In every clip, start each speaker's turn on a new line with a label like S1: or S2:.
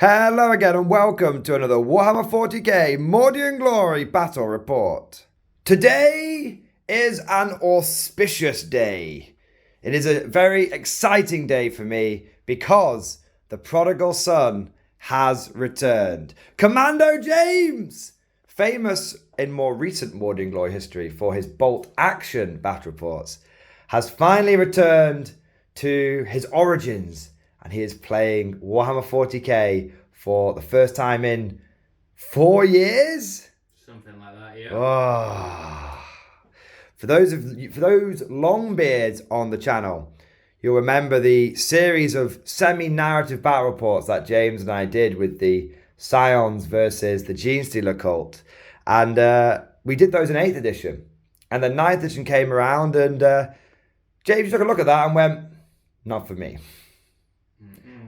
S1: Hello again and welcome to another Warhammer 40k Mordian Glory Battle Report. Today is an auspicious day. It is a very exciting day for me because the prodigal son has returned. Commando James! Famous in more recent Mordian Glory history for his bolt action battle reports, has finally returned to his origins. And he is playing Warhammer 40k for the first time in 4 years?
S2: Something like that, yeah.
S1: Oh. For those longbeards on the channel, you'll remember the series of semi-narrative battle reports that James and I did with the Scions versus the Genestealer cult. And we did those in 8th edition. And then 9th edition came around and James took a look at that and went, not for me.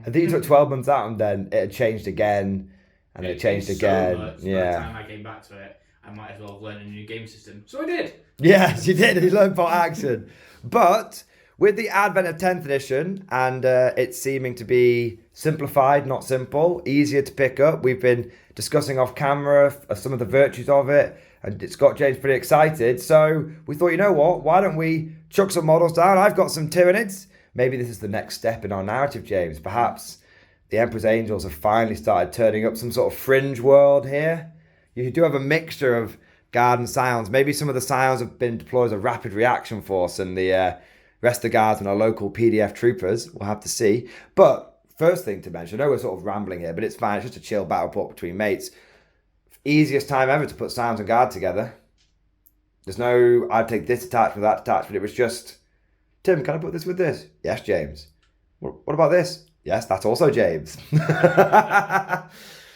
S1: I think it took 12 months out and then it had changed again and it changed again.
S2: So much.
S1: Yeah.
S2: By the time I came back to it, I might as well have learned a new game system. So I did.
S1: Yes, you did. You learned bolt action. But with the advent of 10th edition and it seeming to be simplified, not simple, easier to pick up, we've been discussing off camera some of the virtues of it and it's got James pretty excited. So we thought, you know what? Why don't we chuck some models down? I've got some Tyranids. Maybe this is the next step in our narrative, James. Perhaps the Emperor's Angels have finally started turning up some sort of fringe world here. You do have a mixture of Guard and Scions. Maybe some of the Scions have been deployed as a rapid reaction force and the rest of the Guards and our local PDF troopers. We'll have to see. But first thing to mention, I know we're sort of rambling here, but it's fine. It's just a chill battle report between mates. Easiest time ever to put Scions and Guard together. There's no, I'd take this attachment, that attachment. It was just... Tim, can I put this with this? Yes, James. What about this? Yes, that's also James.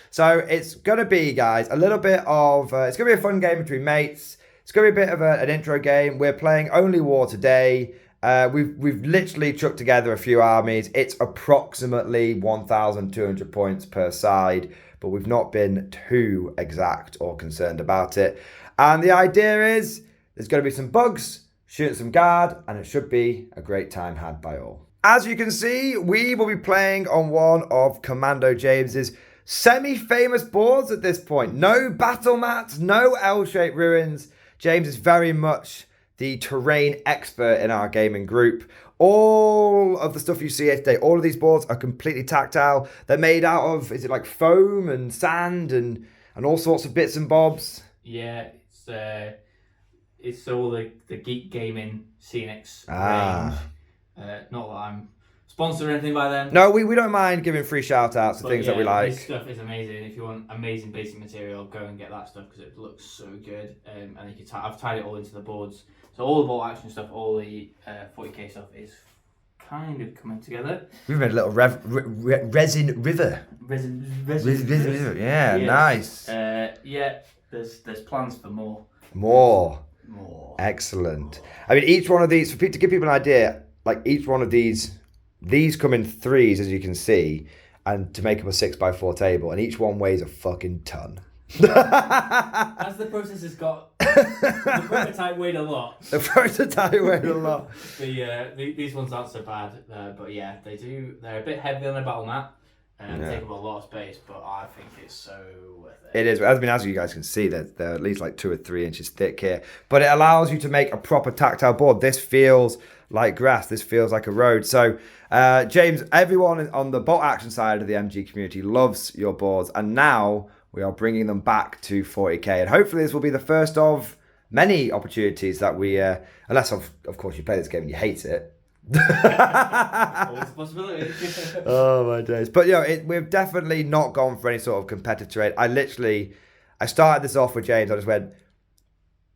S1: So it's going to be, guys, a little bit of... it's going to be a fun game between mates. It's going to be a bit of an intro game. We're playing only war today. We've literally chucked together a few armies. It's approximately 1,200 points per side, but we've not been too exact or concerned about it. And the idea is there's going to be some bugs, shoot some guard, and it should be a great time had by all. As you can see, we will be playing on one of Commando James's semi-famous boards at this point. No battle mats, no L-shaped ruins. James is very much the terrain expert in our gaming group. All of the stuff you see here today, all of these boards are completely tactile. They're made out of, is it like foam and sand and all sorts of bits and bobs?
S2: Yeah, it's all the Geek Gaming Scenics range. Not that I'm sponsored or anything by them.
S1: No, we don't mind giving free shout outs to things that we like.
S2: This stuff is amazing. If you want amazing basic material, go and get that stuff because it looks so good. And you can I've tied it all into the boards. So all the bolt action stuff, all the 40k stuff is kind of coming together. We've made a little
S1: resin river.
S2: Resin
S1: river. Yeah, yes.
S2: Nice. Yeah, there's plans for more.
S1: More. Excellent. I mean, each one of these, to give people an idea, like each one of these come in threes, as you can see, and to make up a 6x4 table, and each one weighs a fucking ton.
S2: As the process has got, the prototype weighed a lot. These ones aren't so bad, but yeah, they're a bit heavier than a battle mat. Take up a lot of space, but I think it's so worth it. It is.
S1: I mean, as you guys can see, they're at least like 2 or 3 inches thick here. But it allows you to make a proper tactile board. This feels like grass. This feels like a road. So, James, everyone on the bolt action side of the MG community loves your boards. And now we are bringing them back to 40k. And hopefully this will be the first of many opportunities that we, unless of course you play this game and you hate it.
S2: Always a possibility.
S1: Oh my days. But we've definitely not gone for any sort of competitive terrain. I started this off with James. I just went,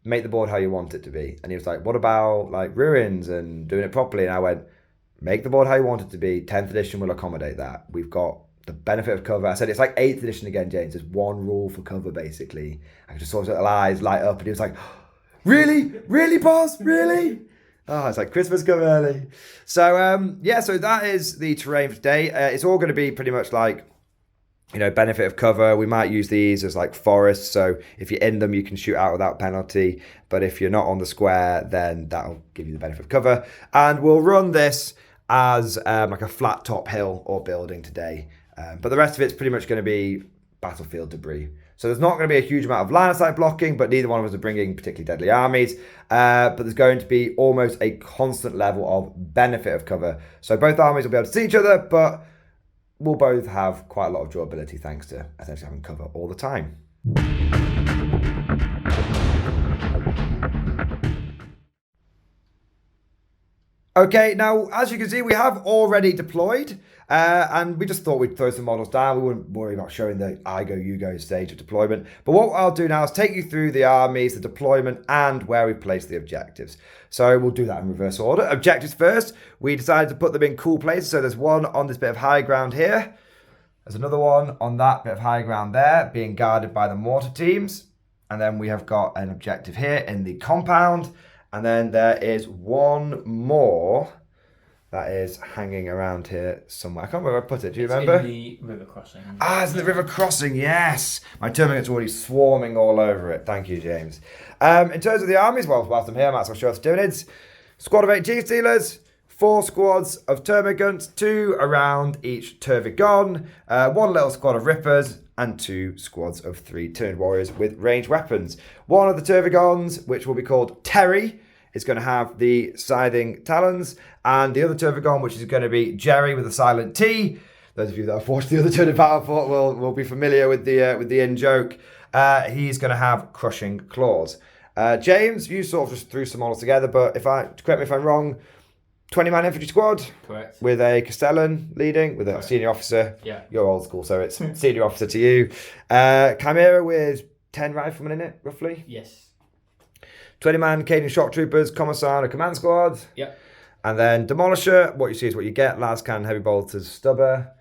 S1: make the board how you want it to be. And he was like, what about like ruins and doing it properly? And I went, make the board how you want it to be. 10th edition will accommodate that. We've got the benefit of cover. I said it's like 8th edition again, James. There's one rule for cover basically. I just saw his little eyes light up and he was like, really boss, really? Oh, it's like Christmas come early. So, so that is the terrain for today. It's all going to be pretty much like, benefit of cover. We might use these as like forests. So if you're in them, you can shoot out without penalty. But if you're not on the square, then that'll give you the benefit of cover. And we'll run this as like a flat top hill or building today. But the rest of it's pretty much going to be battlefield debris. So there's not going to be a huge amount of line of sight blocking, but neither one of us are bringing particularly deadly armies. But there's going to be almost a constant level of benefit of cover. So both armies will be able to see each other, but we'll both have quite a lot of durability thanks to essentially having cover all the time. Okay, now as you can see, we have already deployed, and we just thought we'd throw some models down. We wouldn't worry about showing the I go, you go stage of deployment. But what I'll do now is take you through the armies, the deployment, and where we place the objectives. So we'll do that in reverse order. Objectives first, we decided to put them in cool places. So there's one on this bit of high ground here. There's another one on that bit of high ground there, being guarded by the mortar teams. And then we have got an objective here in the compound. And then there is one more that is hanging around here somewhere. I can't remember where I put it. Do you remember?
S2: In the river crossing.
S1: It's in the river crossing, yes. My termagant's already swarming all over it. Thank you, James. In terms of the armies, well, whilst I'm here, I might as well show off the Tyranids. Squad of 8 G-Stealers, 4 squads of termagants, 2 around each Tervigon, 1 little squad of Rippers, and 2 squads of 3 Tyranid warriors with ranged weapons. One of the Tervigons, which will be called Terry, is going to have the scything talons, and the other Tervigon, which is going to be Jerry with a silent T. Those of you that have watched the other Tyranid Battlefort will be familiar with the in-joke. He's going to have crushing claws. James, you sort of just threw some models together, but correct me if I'm wrong, 20-man infantry squad.
S2: Correct.
S1: With a Castellan leading, with a senior officer.
S2: Yeah.
S1: You're old school, so it's senior officer to you. Chimera with 10 riflemen in it, roughly.
S2: Yes.
S1: 20-man Canadian shock troopers, commissar, and a command squad.
S2: Yep.
S1: And then Demolisher, what you see is what you get. Las cannon, heavy bolters, stubber.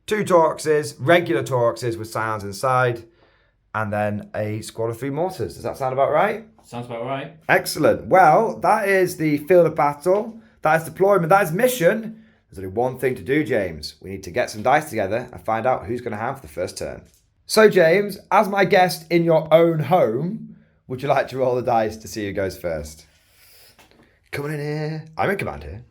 S1: 2 Torxes, regular Torxes with sounds inside. And then a squad of 3 mortars. Does that sound about right?
S2: Sounds about right.
S1: Excellent. Well, that is the field of battle. That is deployment. That is mission. There's only one thing to do, James. We need to get some dice together and find out who's going to have the first turn. So, James, as my guest in your own home, would you like to roll the dice to see who goes first? Coming in here. I'm in command here.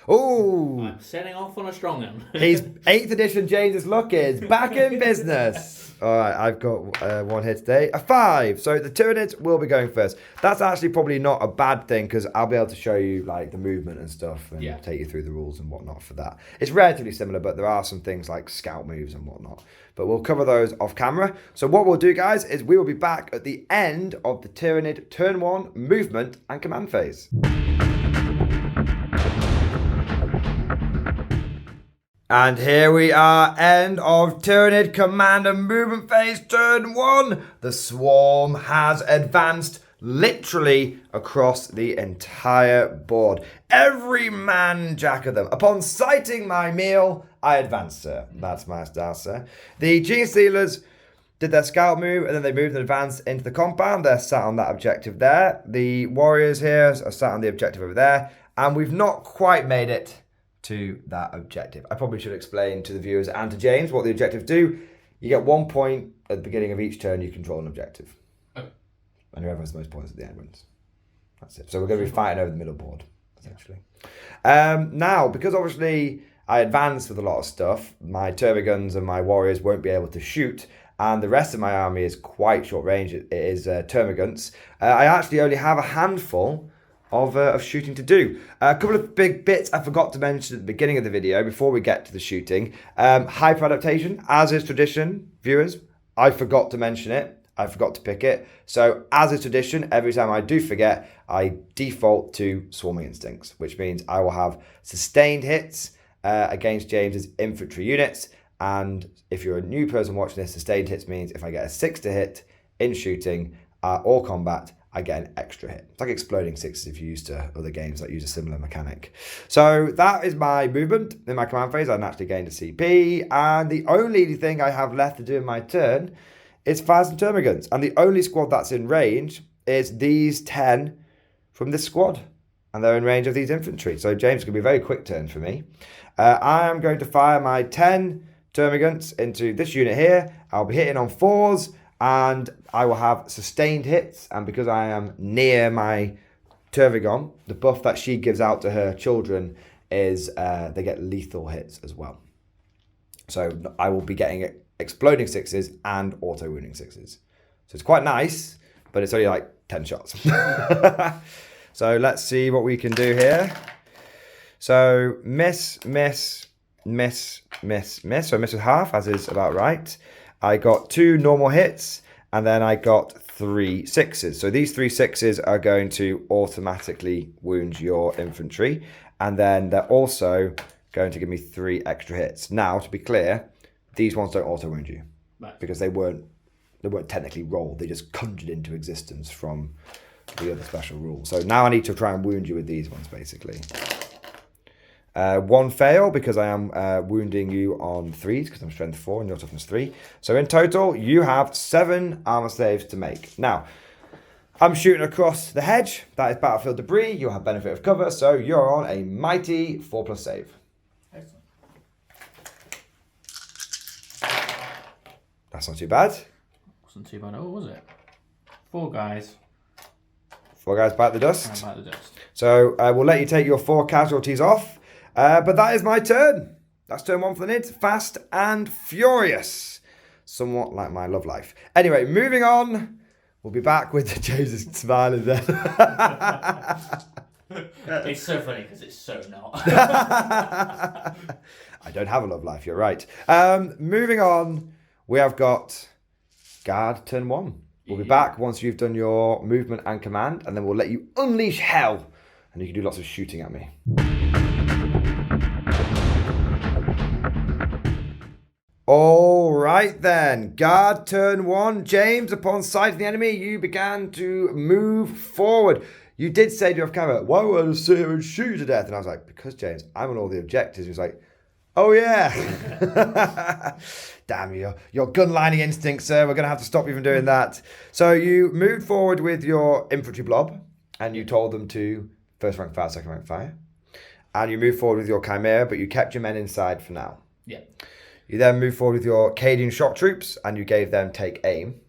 S1: Ooh.
S2: I'm setting off on a strong one.
S1: He's 8th edition James's luck is back in business. All right, I've got one here today. A 5. So the Tyranids will be going first. That's actually probably not a bad thing because I'll be able to show you like the movement and stuff and take you through the rules and whatnot for that. It's relatively similar, but there are some things like scout moves and whatnot. But we'll cover those off camera. So what we'll do, guys, is we will be back at the end of the Tyranid turn 1 movement and command phase. And here we are, end of Tyranid command and movement phase, turn 1. The swarm has advanced literally across the entire board. Every man jack of them. Upon sighting my meal, I advance, sir. That's my style, sir. The G-Stealers did their scout move, and then they moved and advanced into the compound. They're sat on that objective there. The warriors here are sat on the objective over there, and we've not quite made it to that objective. I probably should explain to the viewers and to James what the objectives do. You get 1 point at the beginning of each turn, you control an objective. Okay. And whoever has the most points at the end wins. That's it. So we're going to be fighting over the middle board, essentially. Now, because obviously I advance with a lot of stuff, my Tervigons and my warriors won't be able to shoot, and the rest of my army is quite short range. It is Termagants. I actually only have a handful of shooting to do. A couple of big bits I forgot to mention at the beginning of the video before we get to the shooting. Hyper adaptation, as is tradition, viewers. I forgot to mention it. I forgot to pick it. So as is tradition, every time I do forget, I default to swarming instincts, which means I will have sustained hits against James's infantry units. And if you're a new person watching this, sustained hits means if I get a 6 to hit in shooting or combat, I get an extra hit. It's like exploding 6s if you're used to other games that use a similar mechanic. So that is my movement in my command phase. I naturally gained a CP. And the only thing I have left to do in my turn is fire some termagants. And the only squad that's in range is these 10 from this squad. And they're in range of these infantry. So James, it's going to be a very quick turn for me. I am going to fire my 10 termagants into this unit here. I'll be hitting on 4s. And I will have sustained hits, and because I am near my Tervigon, the buff that she gives out to her children is they get lethal hits as well. So I will be getting exploding 6s and auto wounding 6s. So it's quite nice, but it's only like 10 shots. So let's see what we can do here. So miss, miss, miss, miss, miss. So I miss with half, as is about right. I got 2 normal hits, and then I got 3 6s. So these 3 6s are going to automatically wound your infantry, and then they're also going to give me 3 extra hits. Now, to be clear, these ones don't auto wound you,
S2: Right.
S1: because they weren't technically rolled. They just conjured into existence from the other special rule. So now I need to try and wound you with these ones, basically. 1 fail because I am wounding you on 3s because I'm strength 4 and your toughness 3. So in total, you have 7 armor saves to make. Now, I'm shooting across the hedge. That is battlefield debris. You'll have benefit of cover. So you're on a mighty 4+ save.
S2: Excellent.
S1: That's not too bad.
S2: Wasn't too bad. Oh, was it? 4 guys.
S1: 4 guys bite the dust.
S2: Bite the dust.
S1: So we'll let you take your 4 casualties off. But that is my turn. That's turn 1 for the Nids. Fast and furious. Somewhat like my love life. Anyway, moving on. We'll be back with James smiling there.
S2: It's so funny because it's so not.
S1: I don't have a love life, you're right. Moving on, we have got guard turn 1. We'll be back once you've done your movement and command, and then we'll let you unleash hell, and you can do lots of shooting at me. All right then, guard turn 1. James, upon sight of the enemy, you began to move forward. You did say to your cover, why would I just sit here and shoot you to death? And I was like, because James, I'm on all the objectives. He was like, oh yeah. Damn you, your gun lining instinct, sir. We're going to have to stop you from doing that. So you moved forward with your infantry blob, and you told them to first rank fire, second rank fire. And you moved forward with your chimera, but you kept your men inside for now.
S2: Yeah.
S1: You then moved forward with your Cadian shock troops, and you gave them take aim.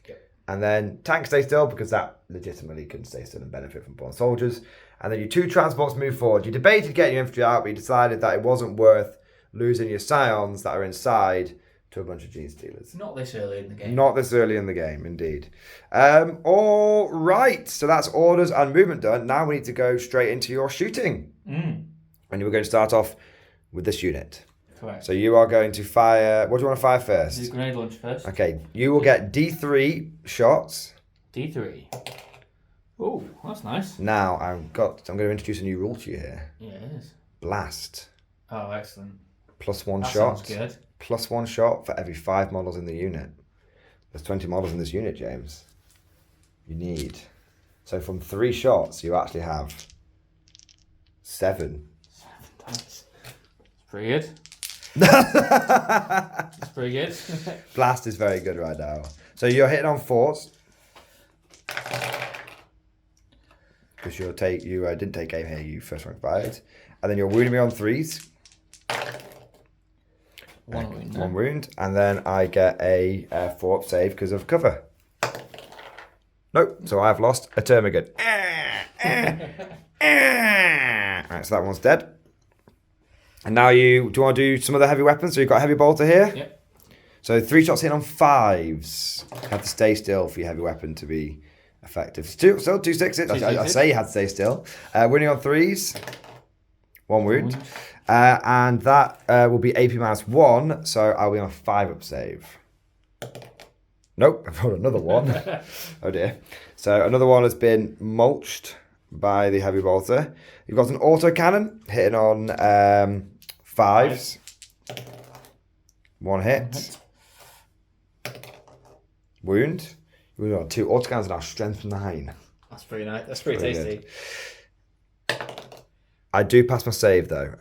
S2: Yep.
S1: And then tank stay still, because that legitimately can stay still and benefit from born soldiers. And then your 2 transports moved forward. You debated getting your infantry out, but you decided that it wasn't worth losing your scions that are inside to a bunch of gene stealers.
S2: Not this early in the game.
S1: Not this early in the game, indeed. All right, so that's orders and movement done. Now we need to go straight into your shooting. And you were going to start off with this unit.
S2: Correct.
S1: So you are going to fire... What do you want to fire first?
S2: Do grenade launch first.
S1: Okay, you will get D3 shots.
S2: D3. Oh, that's nice.
S1: Now, I'm going to introduce a new rule to you here.
S2: Yeah, it is.
S1: Blast.
S2: Oh, excellent.
S1: +1
S2: That
S1: shot.
S2: sounds good.
S1: +1 shot for every 5 models in the unit. There's 20 models in this unit, James. You need. So from 3 shots, you actually have 7.
S2: 7 dice. It's pretty good. It's pretty good.
S1: Blast is very good right now. So you're hitting on 4s. Because you didn't take aim here, you first rank fired. And then you're wounding me on 3s.
S2: 1 wound.
S1: 1 wound. And then I get a 4-up save because of cover. Nope. So I've lost a termagant. Alright, so that one's dead. And now do you want to do some of the heavy weapons? So you've got a heavy bolter here.
S2: Yep.
S1: So 3 shots hitting on 5s. You have to stay still for your heavy weapon to be effective. Still 2 6s. I say you had to stay still. Winning on 3s. 1 wound. And that will be AP -1. So I'll be on a 5-up save. Nope, I've got another one. Oh dear. So another one has been mulched by the heavy bolter. You've got an autocannon hitting on 5s. 1 hit. Wound. We've got 2 autocannons now, strength 9.
S2: That's pretty nice. That's pretty tasty.
S1: I do pass my save though.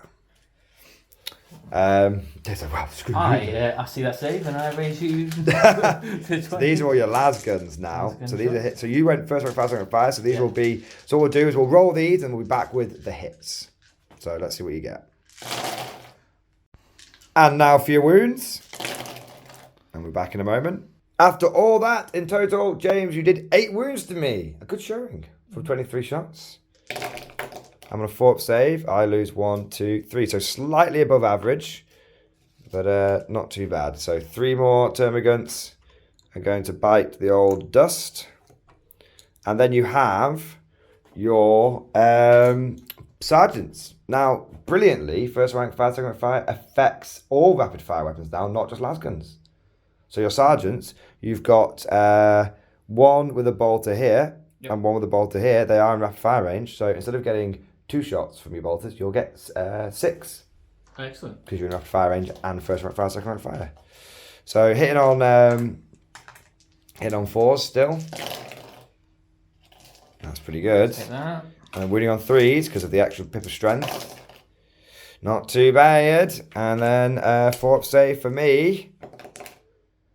S1: Well, screw you.
S2: I see that save and I raise you to 20.
S1: So these are all your las guns now. So these are hits. So you went first rank fire, second rank fire. So these will be. So what we'll do is we'll roll these and we'll be back with the hits. So let's see what you get. And now for your wounds. And we're back in a moment. After all that, in total, James, you did 8 wounds to me. A good showing from 23 shots. I'm on a 4-up save. I lose 1, 2, 3. So slightly above average. but not too bad. So 3 more termagants are going to bite the old dust. And then you have your sergeants. Now, brilliantly, first rank fire, second rank fire affects all rapid fire weapons now, not just lasguns. So your sergeants, you've got one with a bolter here and one with a bolter here. They are in rapid fire range. So instead of getting 2 shots from your bolters, you'll get 6.
S2: Excellent.
S1: Because you're in rapid fire range and first rank fire, second rank fire. So hitting on 4s still. That's pretty good.
S2: Take that.
S1: And winning on 3s because of the extra pip of strength. Not too bad. And then 4 up save for me.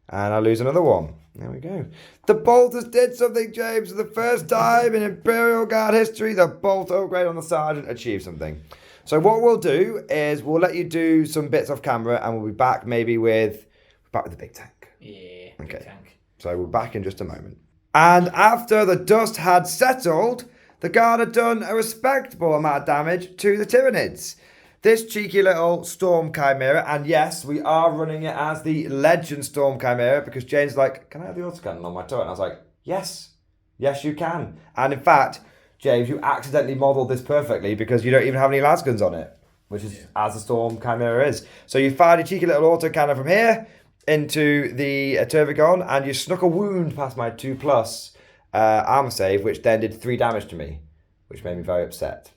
S1: And I lose another one. There we go. The bolters did something, James. For the first time in Imperial Guard history, the bolt upgrade on the sergeant achieved something. So what we'll do is we'll let you do some bits off camera and we'll be back maybe with the big tank.
S2: Yeah,
S1: okay.
S2: Big tank.
S1: So we're back in just a moment. And after the dust had settled, the guard had done a respectable amount of damage to the Tyranids. This cheeky little Storm Chimera, and yes, we are running it as the Legend Storm Chimera because Jane's like, can I have the autocannon on my turret? And I was like, yes, you can. And in fact, James, you accidentally modelled this perfectly because you don't even have any lasguns on it, which is as the Storm Chimera is. So you fired a cheeky little autocannon from here into the Tervigon, and you snuck a wound past my 2+ armor save, which then did 3 damage to me, which made me very upset.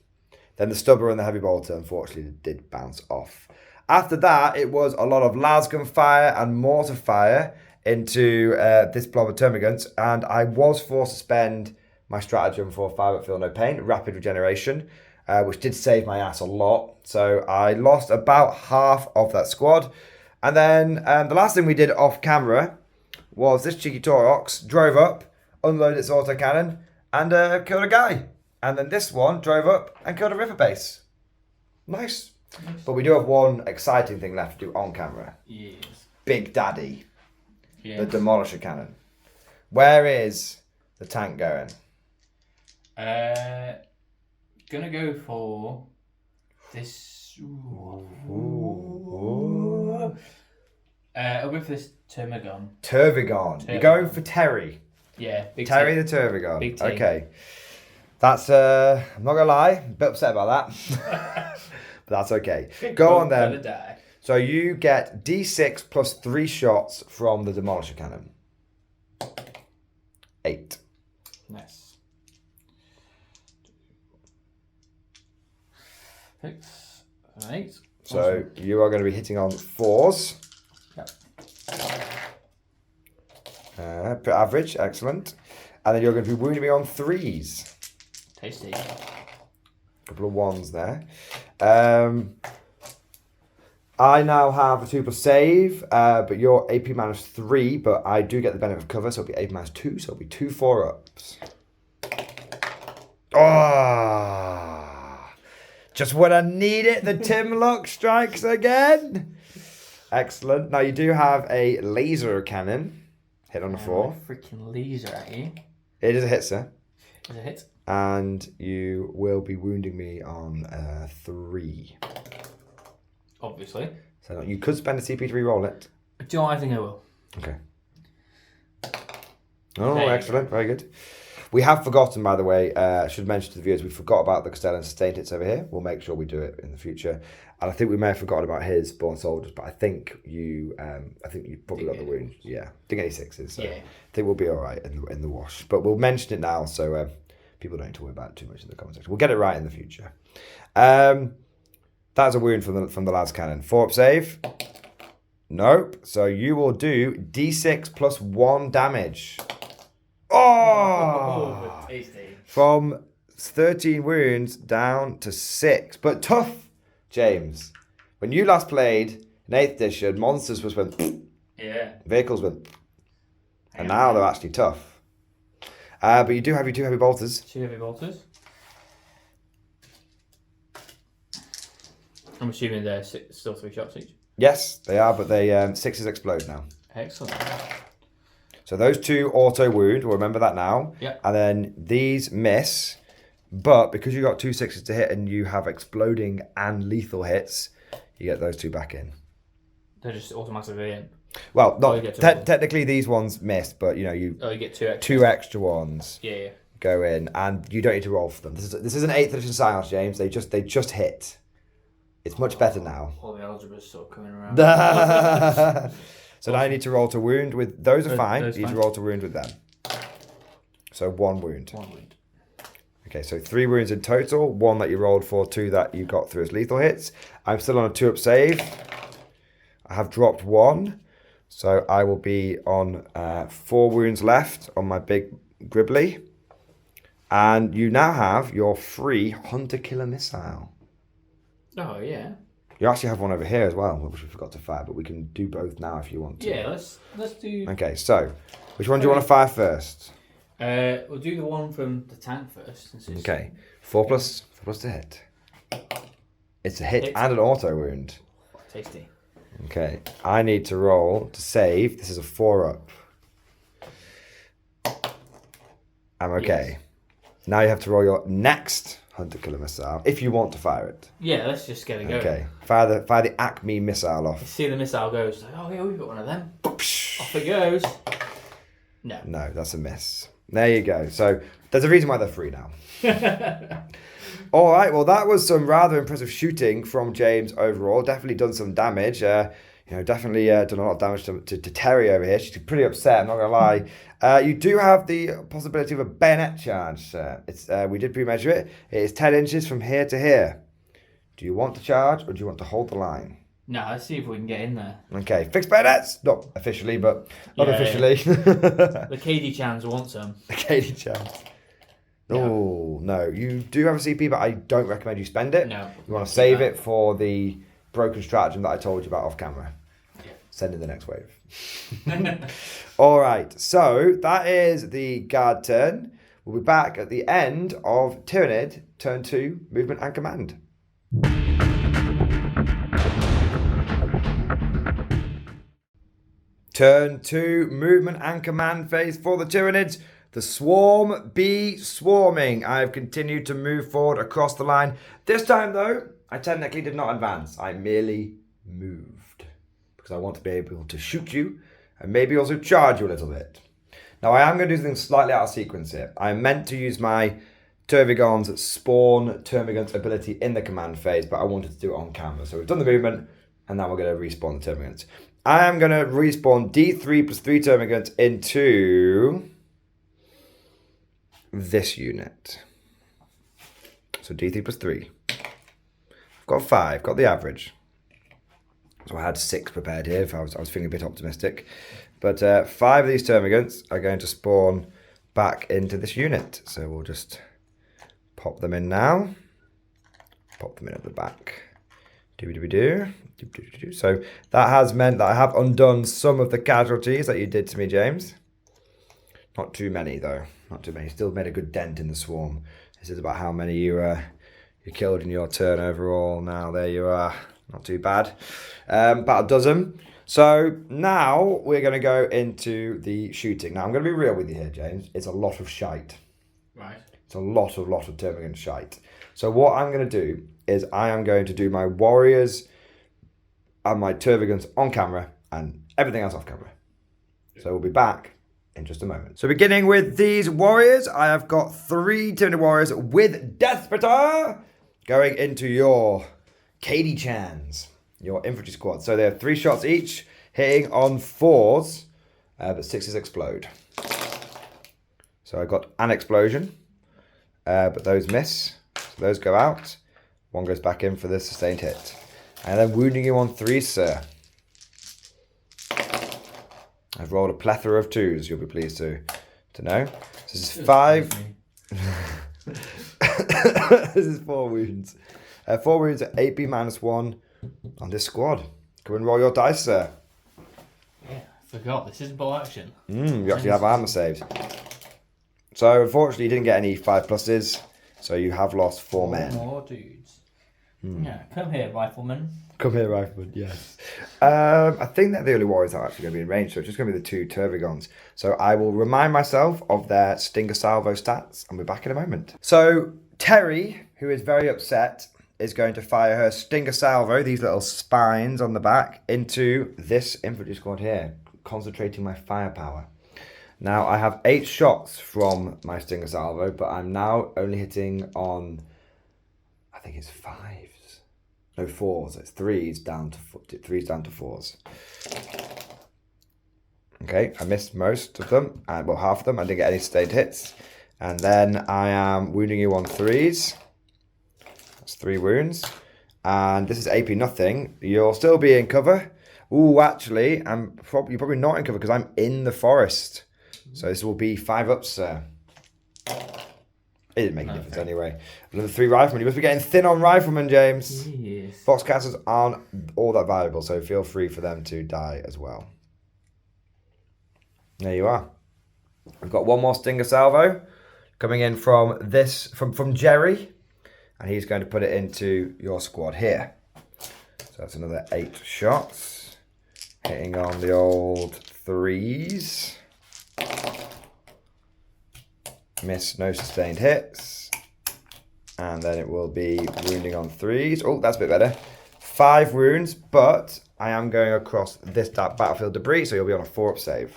S1: Then the stubber and the heavy bolter, unfortunately, did bounce off. After that, it was a lot of lasgun fire and mortar fire into this blob of termagants, and I was forced to spend my stratagem for 5 up feel no pain, rapid regeneration, which did save my ass a lot. So I lost about half of that squad. And then the last thing we did off camera was this cheeky Taurox drove up, unloaded its autocannon, and killed a guy. And then this one drove up and killed a river base. Nice. But we do have one exciting thing left to do on camera.
S2: Yes.
S1: Big Daddy.
S2: Yes.
S1: The Demolisher Cannon. Where is the tank going?
S2: Gonna go for this.
S1: Ooh.
S2: I'll go for this Tervigon.
S1: Turvigon. You're going for Terry.
S2: Yeah, big
S1: Terry the Turvigon.
S2: Big T.
S1: Okay. That's, I'm not going to lie, a bit upset about that. But that's okay. Go on then.
S2: Die.
S1: So you get D6 plus 3 shots from the Demolisher Cannon. 8.
S2: Nice. 6, 8.
S1: So
S2: Awesome.
S1: you are going to be hitting on 4s.
S2: Yep.
S1: Average, excellent. And then you're going to be wounding me on 3s.
S2: Tasty.
S1: Couple of 1s there. I now have a 2+ save, but you're AP -3, but I do get the benefit of cover, so it'll be AP -2, so it'll be 2 4-ups. Oh, just when I need it, the Timlock strikes again. Excellent. Now you do have a laser cannon. Hit on a 4.
S2: Freaking laser at you.
S1: It is a hit, sir.
S2: Is it a hit?
S1: And you will be wounding me on 3.
S2: Obviously.
S1: So you could spend a CP to re-roll it.
S2: Do you know what? I think I will.
S1: Okay. Oh, excellent. Very good. We have forgotten, by the way, I should mention to the viewers, we forgot about the Castellan sustained hits over here. We'll make sure we do it in the future. And I think we may have forgotten about his Born Soldiers, but I think you probably got the wound. Yeah. Didn't get any 6s. So
S2: yeah.
S1: I think we'll be all right in the wash. But we'll mention it now, so people don't need to worry about it too much in the comment section. We'll get it right in the future. That's a wound from the lad's cannon. 4-up save. Nope. So you will do D6 plus 1 damage. Oh!
S2: Tasty.
S1: From 13 wounds down to 6. But tough, James. When you last played in 8th edition, monsters was went.
S2: Yeah.
S1: Vehicles went. And now they're actually tough. But you do have your 2 heavy bolters.
S2: 2 heavy bolters. I'm assuming they're still 3 shots each.
S1: Yes, they are, but they 6s explode now.
S2: Excellent.
S1: So those 2 auto wound, we'll remember that now.
S2: Yeah.
S1: And then these miss, but because you got 2 6s to hit and you have exploding and lethal hits, you get those 2 back in.
S2: They're just automatically in.
S1: Well,
S2: Oh, you
S1: not
S2: get to roll.
S1: technically these ones missed, but you know you
S2: get 2 extra.
S1: 2 extra ones
S2: Yeah.
S1: go in, and you don't need to roll for them. This is an 8th edition Science, James. They just hit. It's much better now.
S2: All the algebra's sort of coming around.
S1: So now you need to roll to wound with those are fine.
S2: Those
S1: You need
S2: fine.
S1: to roll to wound with them. So 1 wound.
S2: 1 wound.
S1: Okay, so 3 wounds in total. 1 that you rolled for, 2 that you got through as lethal hits. I'm still on a 2-up save. I have dropped 1, so I will be on 4 wounds left on my big Gribbly. And you now have your free Hunter-Killer Missile.
S2: Oh, yeah.
S1: You actually have one over here as well, which we forgot to fire, but we can do both now if you want to.
S2: Yeah, let's do...
S1: Okay, so which one do you want to fire first?
S2: We'll do the one from the tank first. Since it's...
S1: Okay, 4 plus to hit. It's a hit
S2: Hit.
S1: and an auto wound.
S2: Tasty.
S1: Okay, I need to roll to save. This is a 4-up. I'm okay.
S2: Yes.
S1: Now you have to roll your next Hunter-Killer Missile if you want to fire it.
S2: Yeah, let's just get it going.
S1: Okay, fire the Acme missile off.
S2: See the missile goes, like, oh yeah, we've got one of them. Off it goes. No.
S1: No, that's a miss. There you go. So there's a reason why they're free now. All right, well, that was some rather impressive shooting from James overall. Definitely done some damage. Definitely done a lot of damage to Terry over here. She's pretty upset, I'm not going to lie. You do have the possibility of a bayonet charge. We did pre-measure it. It is 10 inches from here to here. Do you want to charge or do you want to hold the line?
S2: No, let's see if we can get in there.
S1: Okay, fixed bayonets. Not officially, but unofficially.
S2: The KD Chans want some.
S1: The Katie chance. Oh, no. You do have a CP, but I don't recommend you spend it.
S2: No.
S1: You want to save it for the broken stratagem that I told you about off camera.
S2: Yeah.
S1: Send in the next wave. All right. So that is the guard turn. We'll be back at the end of Tyranid, turn 2, movement and command. Turn 2, movement and command phase for the Tyranids. The swarm be swarming. I have continued to move forward across the line. This time, though, I technically did not advance. I merely moved because I want to be able to shoot you and maybe also charge you a little bit. Now, I am going to do things slightly out of sequence here. I meant to use my Tervigon's spawn Termagant's ability in the command phase, but I wanted to do it on camera. So we've done the movement, and now we're going to respawn the Termagants. I am going to respawn D3 plus 3 Termagants into this unit. So D3 plus 3. I've got 5, got the average. So I had 6 prepared here if I was feeling a bit optimistic. But 5 of these Termagants are going to spawn back into this unit. So we'll just pop them in now. Pop them in at the back. Do-do-do-do. So that has meant that I have undone some of the casualties that you did to me, James. Not too many, though. Not too many. Still made a good dent in the swarm. This is about how many you killed in your turn overall. Now, there you are. Not too bad. About a dozen. So now we're going to go into the shooting. Now, I'm going to be real with you here, James. It's a lot of shite.
S2: Right.
S1: It's a lot of Termagant shite. So what I'm going to do is I am going to do my warriors and my Termagants on camera and everything else off camera. So we'll be back in just a moment. So beginning with these warriors, I have got 3 Tyranid warriors with Death Spitter going into your KD Chans, your infantry squad. So they have 3 shots each, hitting on 4s, but 6s explode. So I got an explosion, but those miss. So those go out. 1 goes back in for the sustained hit. And then wounding you on 3, sir. I've rolled a plethora of 2s, you'll be pleased to know. So this is 5. This is 4 wounds. 4 wounds at AP -1 on this squad. Come and roll your dice, sir.
S2: Yeah, I forgot. This isn't ball action.
S1: You actually have armor saved. So unfortunately you didn't get any 5+s, so you have lost 4 men.
S2: More dudes. Yeah, come here, rifleman.
S1: Come here, Rifleman, yes. I think they're the only warriors that are actually going to be in range, so it's just going to be the 2 Tervigons. So I will remind myself of their Stinger Salvo stats, and we're back in a moment. So Terry, who is very upset, is going to fire her Stinger Salvo, these little spines on the back, into this infantry squad here, concentrating my firepower. Now, I have 8 shots from my Stinger Salvo, but I'm now only hitting on, I think it's 5s. No, 4s. It's 3s down to 4s. Okay, I missed most of them, well, half of them. I didn't get any sustained hits. And then I am wounding you on 3s. That's 3 wounds. And this is AP nothing. You'll still be in cover. Ooh, actually, you're probably not in cover because I'm in the forest. So this will be 5 ups, sir. It didn't make a difference anyway. Another 3 riflemen. You must be getting thin on riflemen, James.
S2: Yes.
S1: Foxcasters aren't all that valuable, so feel free for them to die as well. There you are. We've got one more Stinger Salvo coming in from Jerry, and he's going to put it into your squad here. So that's another 8 shots, hitting on the old 3s. Miss, no sustained hits, and then it will be wounding on 3s. Oh, that's a bit better. 5 wounds, but I am going across this battlefield debris, so you'll be on a 4-up save.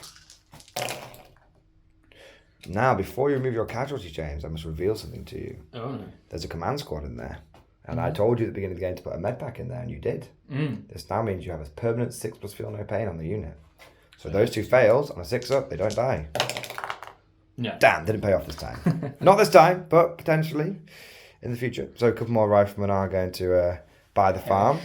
S1: Now, before you remove your casualties, James, I must reveal something to you.
S2: Oh, no.
S1: There's a command squad in there. And I told you at the beginning of the game to put a med pack in there, and you did. This now means you have a permanent 6+ feel no pain on the unit. So those 2 fails on a 6-up, they don't die.
S2: No.
S1: Damn, didn't pay off this time. Not this time, but potentially in the future. So a couple more riflemen are going to buy the farm.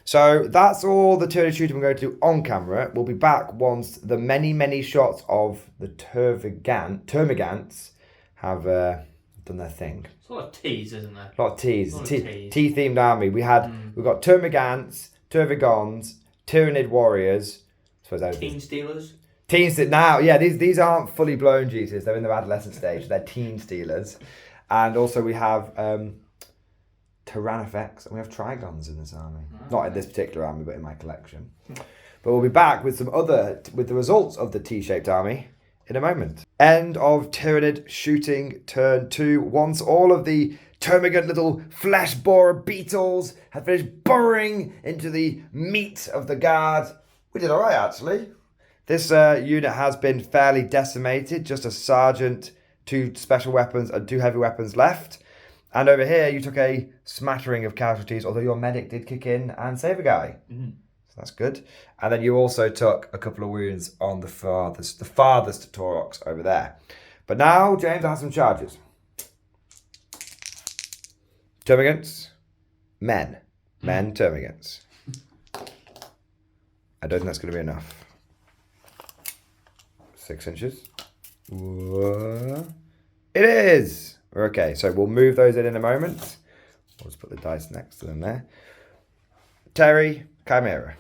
S1: So that's all the Tyranid shooting we're going to do on camera. We'll be back once the many shots of the termagants have done their thing.
S2: It's a lot of T's, isn't there?
S1: A lot of T's. T-themed army. We've got termagants, tervigons, Tyranid warriors. I suppose that
S2: Teen Stealers.
S1: Teens now, yeah, these aren't fully blown Jesus. They're in their adolescent stage. They're teen stealers. And also we have Tyrannifex and we have Trigons in this army. Not in this particular army, but in my collection. But we'll be back with with the results of the T-shaped army in a moment. End of Tyranid shooting turn 2. Once all of the termagant little flesh borer beetles had finished burrowing into the meat of the guard, we did all right, actually. This unit has been fairly decimated. Just a sergeant, 2 special weapons and 2 heavy weapons left. And over here, you took a smattering of casualties, although your medic did kick in and save a guy. So that's good. And then you also took a couple of wounds on the farthest Taurox over there. But now, James, I have some charges. Termagants, men, termagants. I don't think that's going to be enough. 6 inches. Whoa. It is! Okay, so we'll move those in a moment. We'll just put the dice next to them there. Terry, Chimera.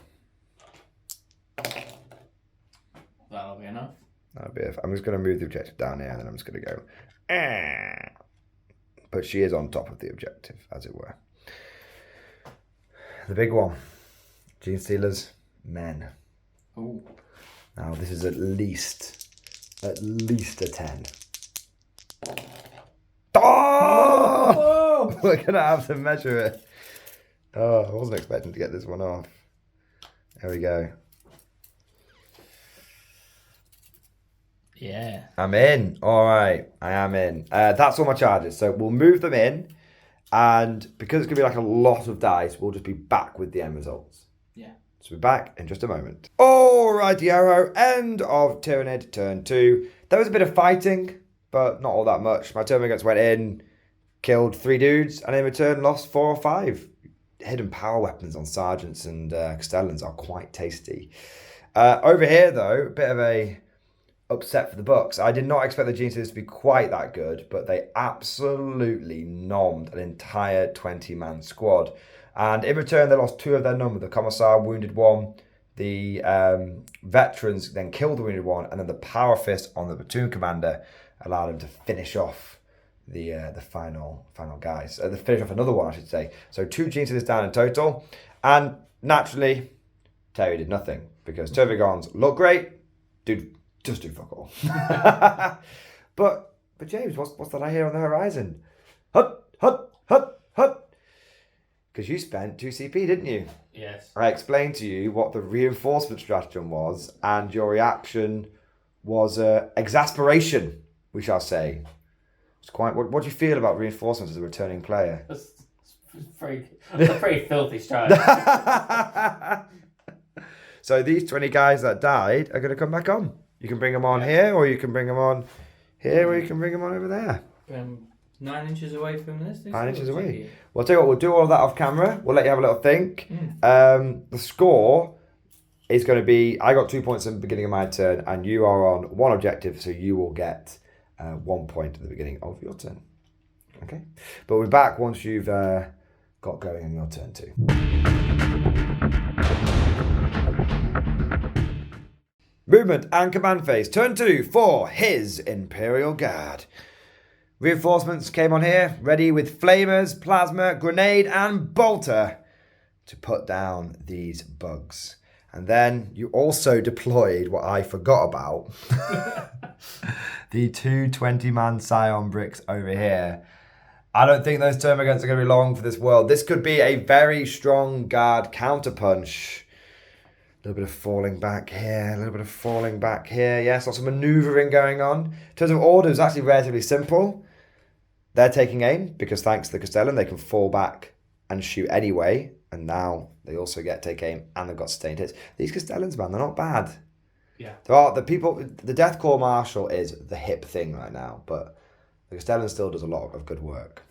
S2: That'll be enough.
S1: That'll be it. I'm just going to move the objective down here and then I'm just going to go. But she is on top of the objective, as it were. The big one. Gene Stealers, men.
S2: Ooh.
S1: Now this is at least a 10. Oh! We're gonna have to measure it. Oh, I wasn't expecting to get this one off. There we go.
S2: Yeah.
S1: I'm in. All right, I am in. That's all my charges. So we'll move them in, and because it's gonna be like a lot of dice, we'll just be back with the end results.
S2: Yeah.
S1: So we're back in just a moment. Alrighty, Arrow. End of Tyranid turn 2. There was a bit of fighting, but not all that much. My termagants went in, killed 3 dudes, and in return lost 4 or 5. Hidden power weapons on sergeants and castellans are quite tasty. Over here, though, a bit of a upset for the Bucks. I did not expect the Gene Stealers to be quite that good, but they absolutely nommed an entire 20-man squad. And in return, they lost 2 of their number. The Commissar wounded 1. The veterans then killed the wounded 1. And then the Power Fist on the platoon commander allowed him to finish off the final guys. Finish off another one, I should say. So 2 Gene Stealers down in total. And naturally, Terry did nothing. Because Tervigons look great. Just do fuck all. But James, what's that I hear on the horizon? Hut, hut, hut, hut. Because you spent 2 CP, didn't you?
S2: Yes.
S1: I explained to you what the reinforcement stratagem was, and your reaction was exasperation, we shall say. It's quite. What do you feel about reinforcements as a returning player?
S2: That's a pretty filthy strategy.
S1: So these 20 guys that died are going to come back on. You can bring them on here, or you can bring them on here, or you can bring them on over there.
S2: 9 inches away from this.
S1: 9 inches away. Well, I'll tell you what, we'll do all of that off camera. We'll let you have a little think. The score is going to be, I got 2 points at the beginning of my turn, and you are on 1 objective, so you will get 1 point at the beginning of your turn. Okay? But we're back once you've got going on your turn too. Movement and command phase. Turn 2 for his Imperial Guard. Reinforcements came on here, ready with flamers, plasma, grenade, and bolter to put down these bugs. And then you also deployed what I forgot about. The 2 20-man Scion bricks over here. I don't think those termagants are going to be long for this world. This could be a very strong guard counterpunch. A little bit of falling back here, a little bit of falling back here. Yes, lots of manoeuvring going on. In terms of order, it's actually relatively simple. They're taking aim because thanks to the Castellan, they can fall back and shoot anyway. And now they also get take aim and they've got sustained hits. These Castellans, man, they're not bad.
S2: Yeah.
S1: There are the people. The Death Corps Marshal is the hip thing right now, but the Castellan still does a lot of good work.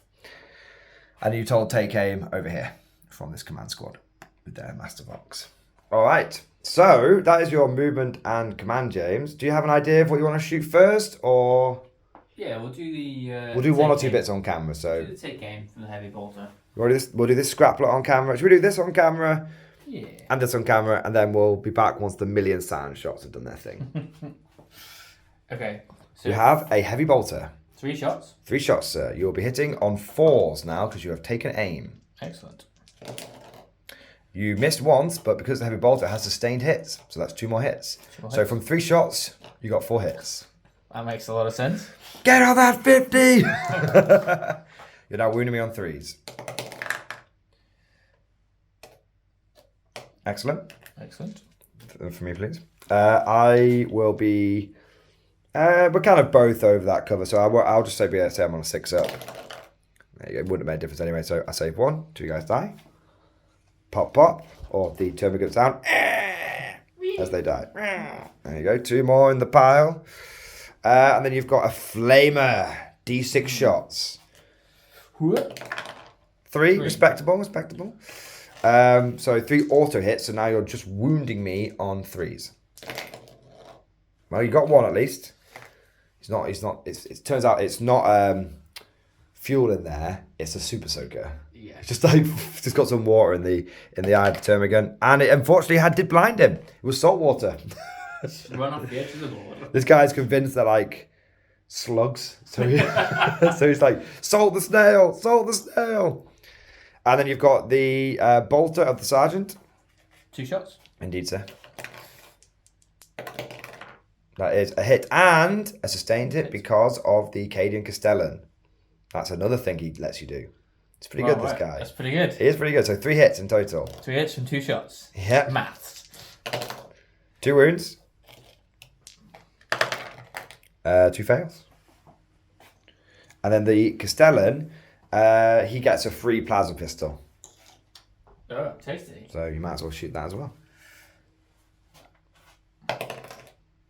S1: And you told take aim over here from this command squad with their Master Vox. All right. So that is your movement and command, James. Do you have an idea of what you want to shoot first, or?
S2: Yeah, we'll do the.
S1: We'll do 1 or 2 bits on camera. So
S2: do the take aim from the heavy bolter.
S1: we'll do this scraplet on camera. Should we do this on camera?
S2: Yeah.
S1: And this on camera, and then we'll be back once the million sound shots have done their thing.
S2: Okay. So
S1: You have a heavy bolter.
S2: 3 shots.
S1: 3 shots, sir. You'll be hitting on 4s now because you have taken aim.
S2: Excellent.
S1: You missed once, but because the heavy bolter has sustained hits, so that's 2 more hits. So from 3 shots, you got 4 hits.
S2: That makes a lot of sense.
S1: Get on that 50! You're now wounding me on 3s. Excellent.
S2: Excellent.
S1: For me, please. I will be... we're kind of both over that cover, so I'll just say I'm on a 6 up. There you go. It wouldn't have made a difference anyway, so I save 1. 2 guys die. Pop, pop. Or the termagants down. As they die. There you go. 2 more in the pile. And then you've got a flamer. D6 shots. 3. Respectable. So 3 auto hits, so now you're just wounding me on 3s. Well, you got 1 at least. It turns out it's not fuel in there, it's a super soaker.
S2: Yeah.
S1: It's just got some water in the eye of the termagant, and it unfortunately did blind him. It was salt water.
S2: Run off the edge of the board.
S1: This guy's convinced they're like slugs, so he's like, salt the snail. And then you've got the bolter of the sergeant.
S2: 2 shots.
S1: Indeed, sir. That is a hit and a sustained hit because of the Cadian Castellan. That's another thing he lets you do. It's pretty good, this guy.
S2: That's pretty good.
S1: He is pretty good. So 3 hits in total.
S2: 3 hits from 2 shots.
S1: Yep.
S2: Maths.
S1: 2 wounds. 2 fails. And then the Castellan, he gets a free plasma pistol.
S2: Oh, tasty.
S1: So you might as well shoot that as well.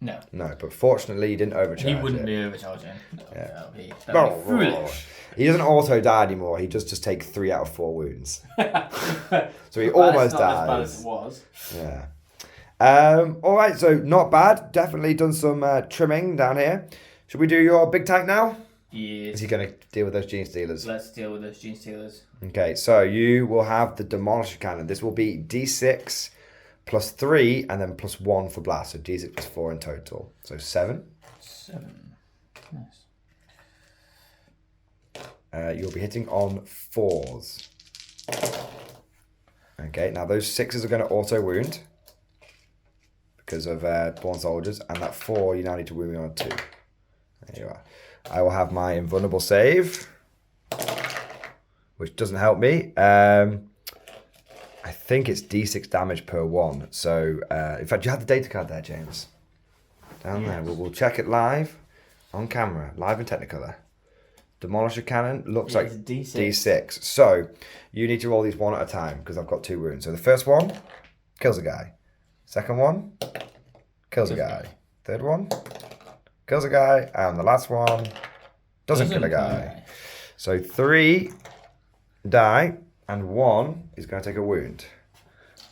S2: No.
S1: No, but fortunately he didn't overcharge.
S2: He wouldn't
S1: it.
S2: be overcharging.
S1: Yeah.
S2: That'd be
S1: Oh,
S2: foolish.
S1: He doesn't auto die anymore. He just take 3 out of 4 wounds. So he
S2: Well,
S1: almost
S2: that's not
S1: dies.
S2: as bad as it was.
S1: Yeah. All right. So not bad. Definitely done some trimming down here. Should we do your big tank now?
S2: Yes.
S1: Is he going to deal with those gene stealers?
S2: Let's deal with those gene stealers.
S1: Okay. So you will have the demolisher cannon. This will be D6 plus 3 and then plus 1 for blast. So D6 plus 4 in total. So 7.
S2: 7. Nice.
S1: You'll be hitting on 4s. Okay, now those 6s are going to auto wound because of Born Soldiers, and that 4 you now need to wound me on 2. There you are. I will have my invulnerable save, which doesn't help me. I think it's D6 damage per one. So, in fact, you have the data card there, James. Down there. We'll check it live on camera, live in Technicolor. Demolisher cannon looks like D6. So, you need to roll these one at a time because I've got 2 wounds. So, the first one kills a guy. Second one kills a guy. Third one kills a guy. And the last one doesn't kill a guy. So, 3 die and 1 is going to take a wound.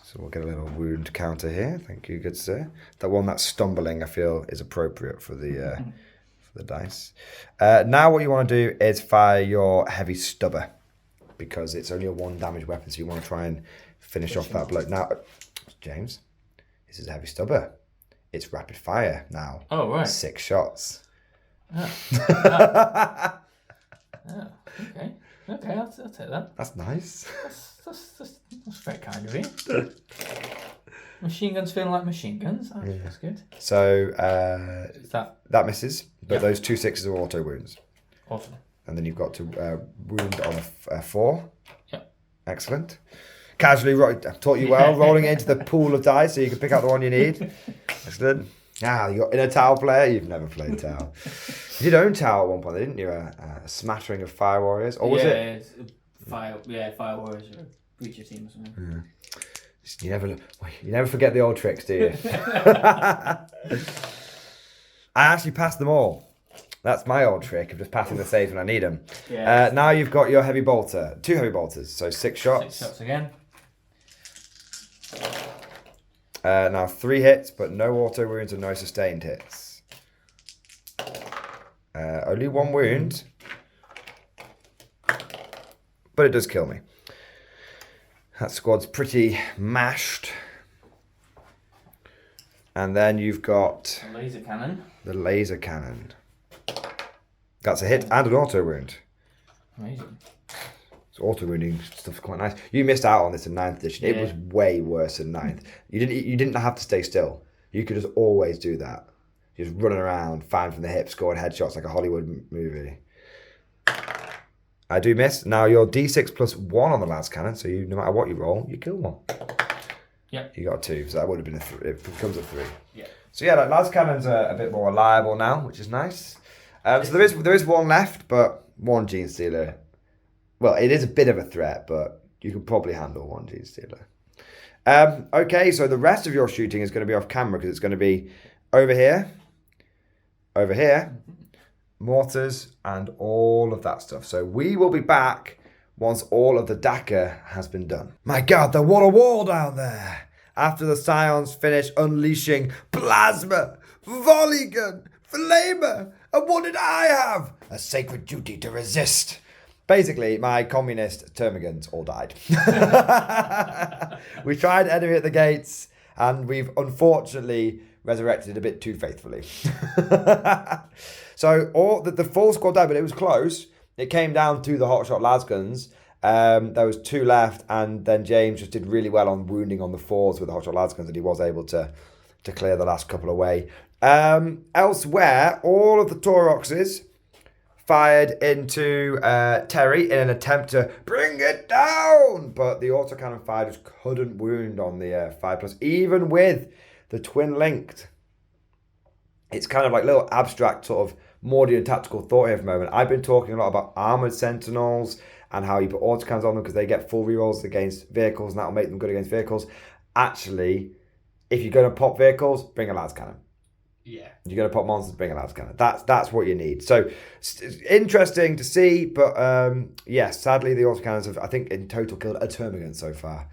S1: So we'll get a little wound counter here. Thank you, good sir. That one that's stumbling, I feel, is appropriate for the dice. Now what you want to do is fire your heavy stubber because it's only a 1 damage weapon, so you want to try and finish off that blow. Now, James, this is a heavy stubber. It's rapid fire now.
S2: Oh, right.
S1: 6 shots.
S2: Oh, okay. Okay, I'll take that.
S1: That's nice.
S2: That's very kind of you. Machine guns feeling like machine guns. That's good.
S1: So
S2: that
S1: misses, but those 2 6s are auto wounds.
S2: Awesome.
S1: And then you've got to wound on a 4.
S2: Yep.
S1: Excellent. Casually, I've taught you well, rolling it into the pool of dice so you can pick out the one you need. Excellent. Now, you're in a Tau player. You've never played Tau. You did own Tau at one point, didn't you? A smattering of Fire Warriors. Or was it?
S2: Fire Warriors or a Breacher team or something.
S1: Yeah. You never forget the old tricks, do you? I actually passed them all. That's my old trick of just passing the saves when I need them. Yeah. Now you've got your heavy bolter. 2 heavy bolters, so 6 shots.
S2: 6 shots again.
S1: Now 3 hits, but no auto wounds and no sustained hits. Only 1 wound. But it does kill me. That squad's pretty mashed. And then you've got
S2: the laser cannon.
S1: The laser cannon. That's a hit and an auto wound.
S2: Amazing.
S1: So auto wounding stuff's quite nice. You missed out on this in 9th edition. Yeah. It was way worse in 9th. You didn't have to stay still. You could just always do that. Just running around, firing from the hip, scoring headshots like a Hollywood movie. I do miss. Now you're D6 plus 1 on the last cannon, so no matter what you roll, you kill 1.
S2: Yeah.
S1: You got 2, so that would have been a 3. It becomes a 3.
S2: Yeah.
S1: So yeah, that last cannon's a bit more reliable now, which is nice. So there is 1 left, but 1 Gene Stealer. Well, it is a bit of a threat, but you can probably handle 1 Gene Stealer. Okay, so the rest of your shooting is going to be off camera because it's going to be over here, mortars, and all of that stuff. So we will be back once all of the Dakar has been done. My God, what a wall down there! After the Scions finish unleashing plasma, volley gun, flamer, and what did I have? A sacred duty to resist. Basically, my communist termagants all died. We tried enemy at the gates, and we've unfortunately resurrected a bit too faithfully. So the full squad died, but it was close. It came down to the hotshot lasguns. There was 2 left, and then James just did really well on wounding on the 4s with the hotshot lasguns, and he was able to clear the last couple away. Elsewhere, all of the Tauroxes fired into Terry in an attempt to bring it down, but the autocannon fire just couldn't wound on the 5+, even with the twin linked. It's kind of like little abstract sort of Mordian tactical thought here for a moment. I've been talking a lot about armoured sentinels and how you put autocannons on them because they get full rerolls against vehicles and that'll make them good against vehicles. Actually, if you're going to pop vehicles, bring a las cannon.
S2: Yeah.
S1: You're going to pop monsters, bring a las cannon. That's what you need. So, interesting to see, but yes, sadly the autocannons have, I think, in total killed a termagant so far.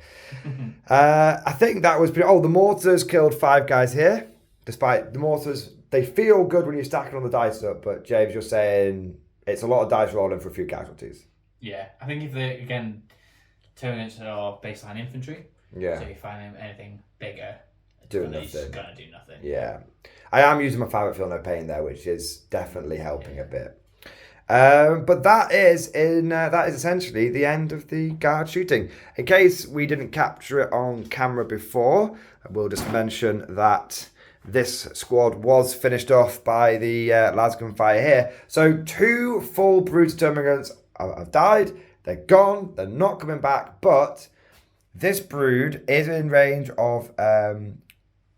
S1: I think that was pretty... Oh, the mortars killed 5 guys here. Despite the mortars, they feel good when you stack it on the dice up, but James, you're saying it's a lot of dice rolling for a few casualties.
S2: Yeah, I think if they, again, termagants are baseline infantry,
S1: yeah.
S2: So you find anything bigger,
S1: doing nothing.
S2: It's going to do nothing.
S1: Yeah. I am using my favourite Feel No Pain there, which is definitely helping a bit. But that is essentially the end of the guard shooting. In case we didn't capture it on camera before, I will just mention that this squad was finished off by the lasgun fire here. So 2 full Bruiser termagants have died. They're gone. They're not coming back. But This brood is in range of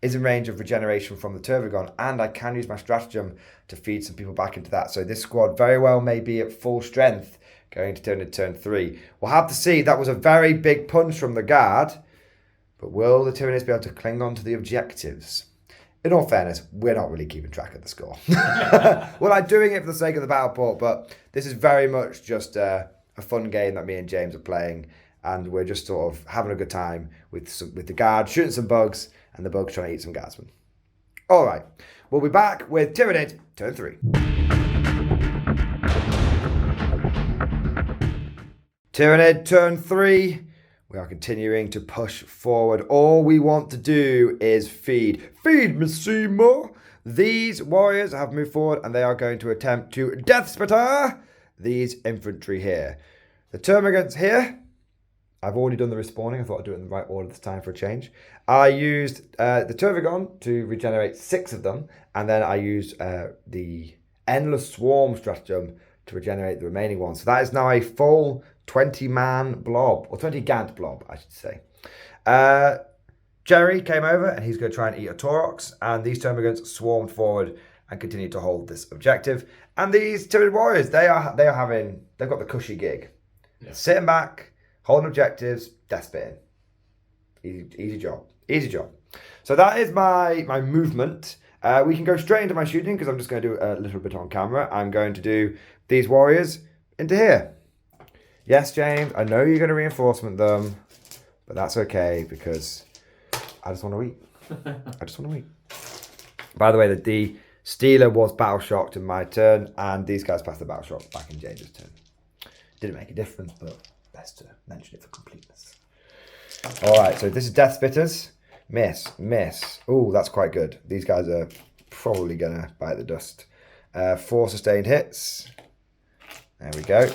S1: regeneration from the Turvigon, and I can use my stratagem to feed some people back into that. So this squad very well may be at full strength going to turn 3. We'll have to see. That was a very big punch from the guard, but will the Tyranids be able to cling on to the objectives? In all fairness, we're not really keeping track of the score. We're like doing it for the sake of the battle port, but this is very much just a fun game that me and James are playing, and we're just sort of having a good time with the guard, shooting some bugs, and the bugs trying to eat some guardsmen. All right, we'll be back with Tyranids turn 3. Tyranid turn 3. We are continuing to push forward. All we want to do is feed. Feed, Missima! These warriors have moved forward and they are going to attempt to death spitter these infantry here. The termagants here. I've already done the respawning. I thought I'd do it in the right order this time for a change. I used the Turvigon to regenerate 6 of them. And then I used the Endless Swarm stratagem to regenerate the remaining ones. So that is now a full 20-man blob. Or 20 Gant blob, I should say. Jerry came over and he's going to try and eat a Taurox. And these termagants swarmed forward and continue to hold this objective. And these Tyranid warriors, they've got the cushy gig. Yeah. Sitting back, holding objectives, death spitting. Easy job. Easy job. So that is my movement. We can go straight into my shooting because I'm just going to do a little bit on camera. I'm going to do these warriors into here. Yes, James, I know you're going to reinforcement them, but that's okay because I just want to eat. I just want to eat. By the way, the Stealer was battle shocked in my turn, and these guys passed the battle shock back in James's turn. Didn't make a difference, but best to mention it for completeness. All right, so this is Death Spitters. Miss, miss. Oh, that's quite good. These guys are probably going to bite the dust. 4 sustained hits. There we go.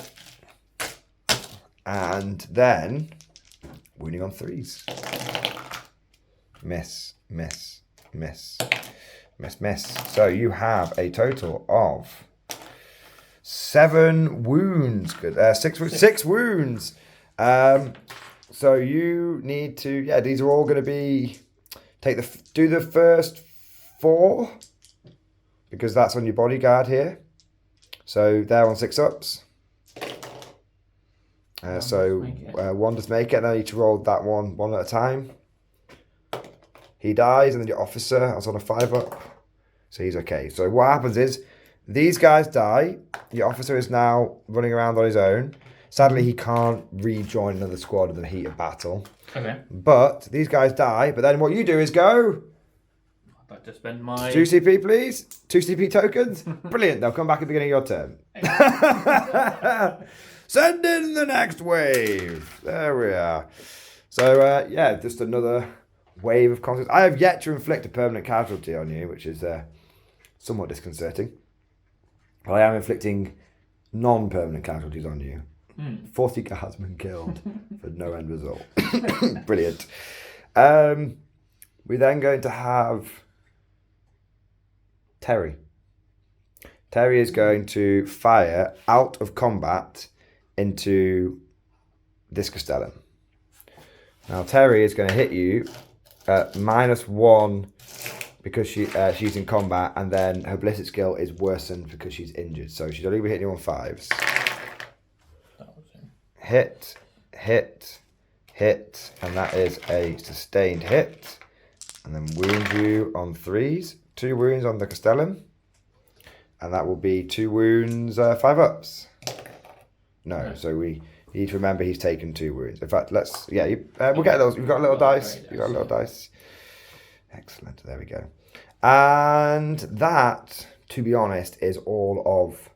S1: And then wounding on 3s. Miss, miss, miss, miss, miss. So you have a total of 7 wounds. Good. 6 wounds. So you need to, these are all going to be, do the first 4, because that's on your bodyguard here. So they're on 6 ups. One does make it, and then you need to roll that one at a time. He dies, and then your officer is on a 5 up. So he's okay. So what happens is, these guys die. Your officer is now running around on his own. Sadly, he can't rejoin another squad in the heat of battle. Okay. But these guys die. But then what you do is go.
S2: I'd like to spend my
S1: 2 CP, please. 2 CP tokens. Brilliant. They'll come back at the beginning of your turn. Send in the next wave. There we are. So just another wave of conflict. I have yet to inflict a permanent casualty on you, which is somewhat disconcerting. But I am inflicting non-permanent casualties on you. 40 guardsmen killed for no end result. Brilliant. We're then going to have Terry. Terry is going to fire out of combat into this Castellan. Now Terry is going to hit you at -1 because she's in combat, and then her ballistic skill is worsened because she's injured. So she's only going to be hitting you on 5s. Hit, hit, hit, and that is a sustained hit. And then wound you on 3s. 2 wounds on the Castellan. And that will be 2 wounds, 5 ups. No, so we need to remember he's taken 2 wounds. In fact, we'll get those. You've got a little dice. You've got a little dice. Excellent. There we go. And that, to be honest, is all of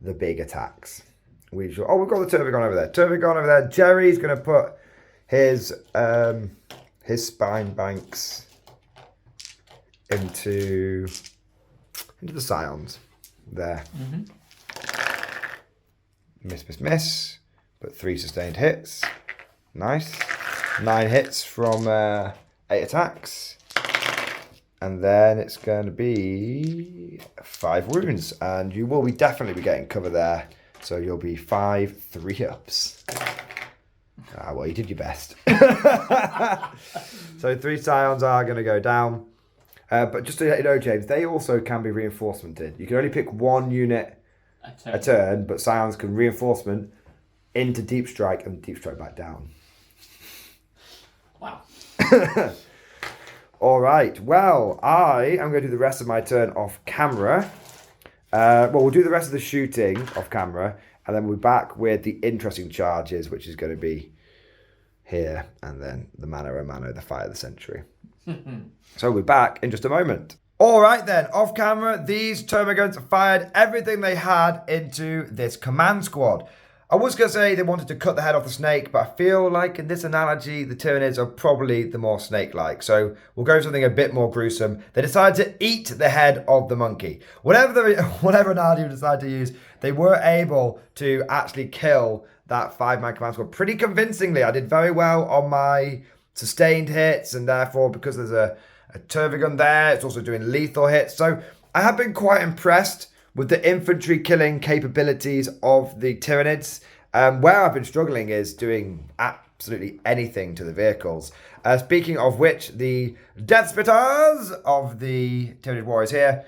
S1: the big attacks. We've got the Turvigon over there. Turvigon over there. Jerry's going to put his spine banks into the Scions there. Miss, miss, miss. But 3 sustained hits. Nice. 9 hits from 8 attacks. And then it's going to be 5 wounds. And you will definitely be getting cover there. So you'll be 5 3-ups. Ah, well, you did your best. So 3 Scions are going to go down. But just to let you know, James, they also can be reinforcemented. You can only pick 1 unit a turn, but Scions can reinforcement into Deep Strike and Deep Strike back down.
S2: Wow.
S1: All right. Well, I am going to do the rest of my turn off camera. We'll do the rest of the shooting off camera, and then we'll be back with the interesting charges, which is going to be here, and then the Mano a Mano, the fight of the century. So we'll be back in just a moment. All right then, off camera, these termagants fired everything they had into this command squad. I was going to say they wanted to cut the head off the snake, but I feel like in this analogy, the Tyranids are probably the more snake-like. So we'll go with something a bit more gruesome. They decided to eat the head of the monkey. Whatever analogy we decided to use, they were able to actually kill that 5-man command squad pretty convincingly. I did very well on my sustained hits, and therefore, because there's a Tervigon there, it's also doing lethal hits. So I have been quite impressed with the infantry killing capabilities of the Tyranids. Where I've been struggling is doing absolutely anything to the vehicles. Speaking of which, the Death Spitters of the Tyranid warriors here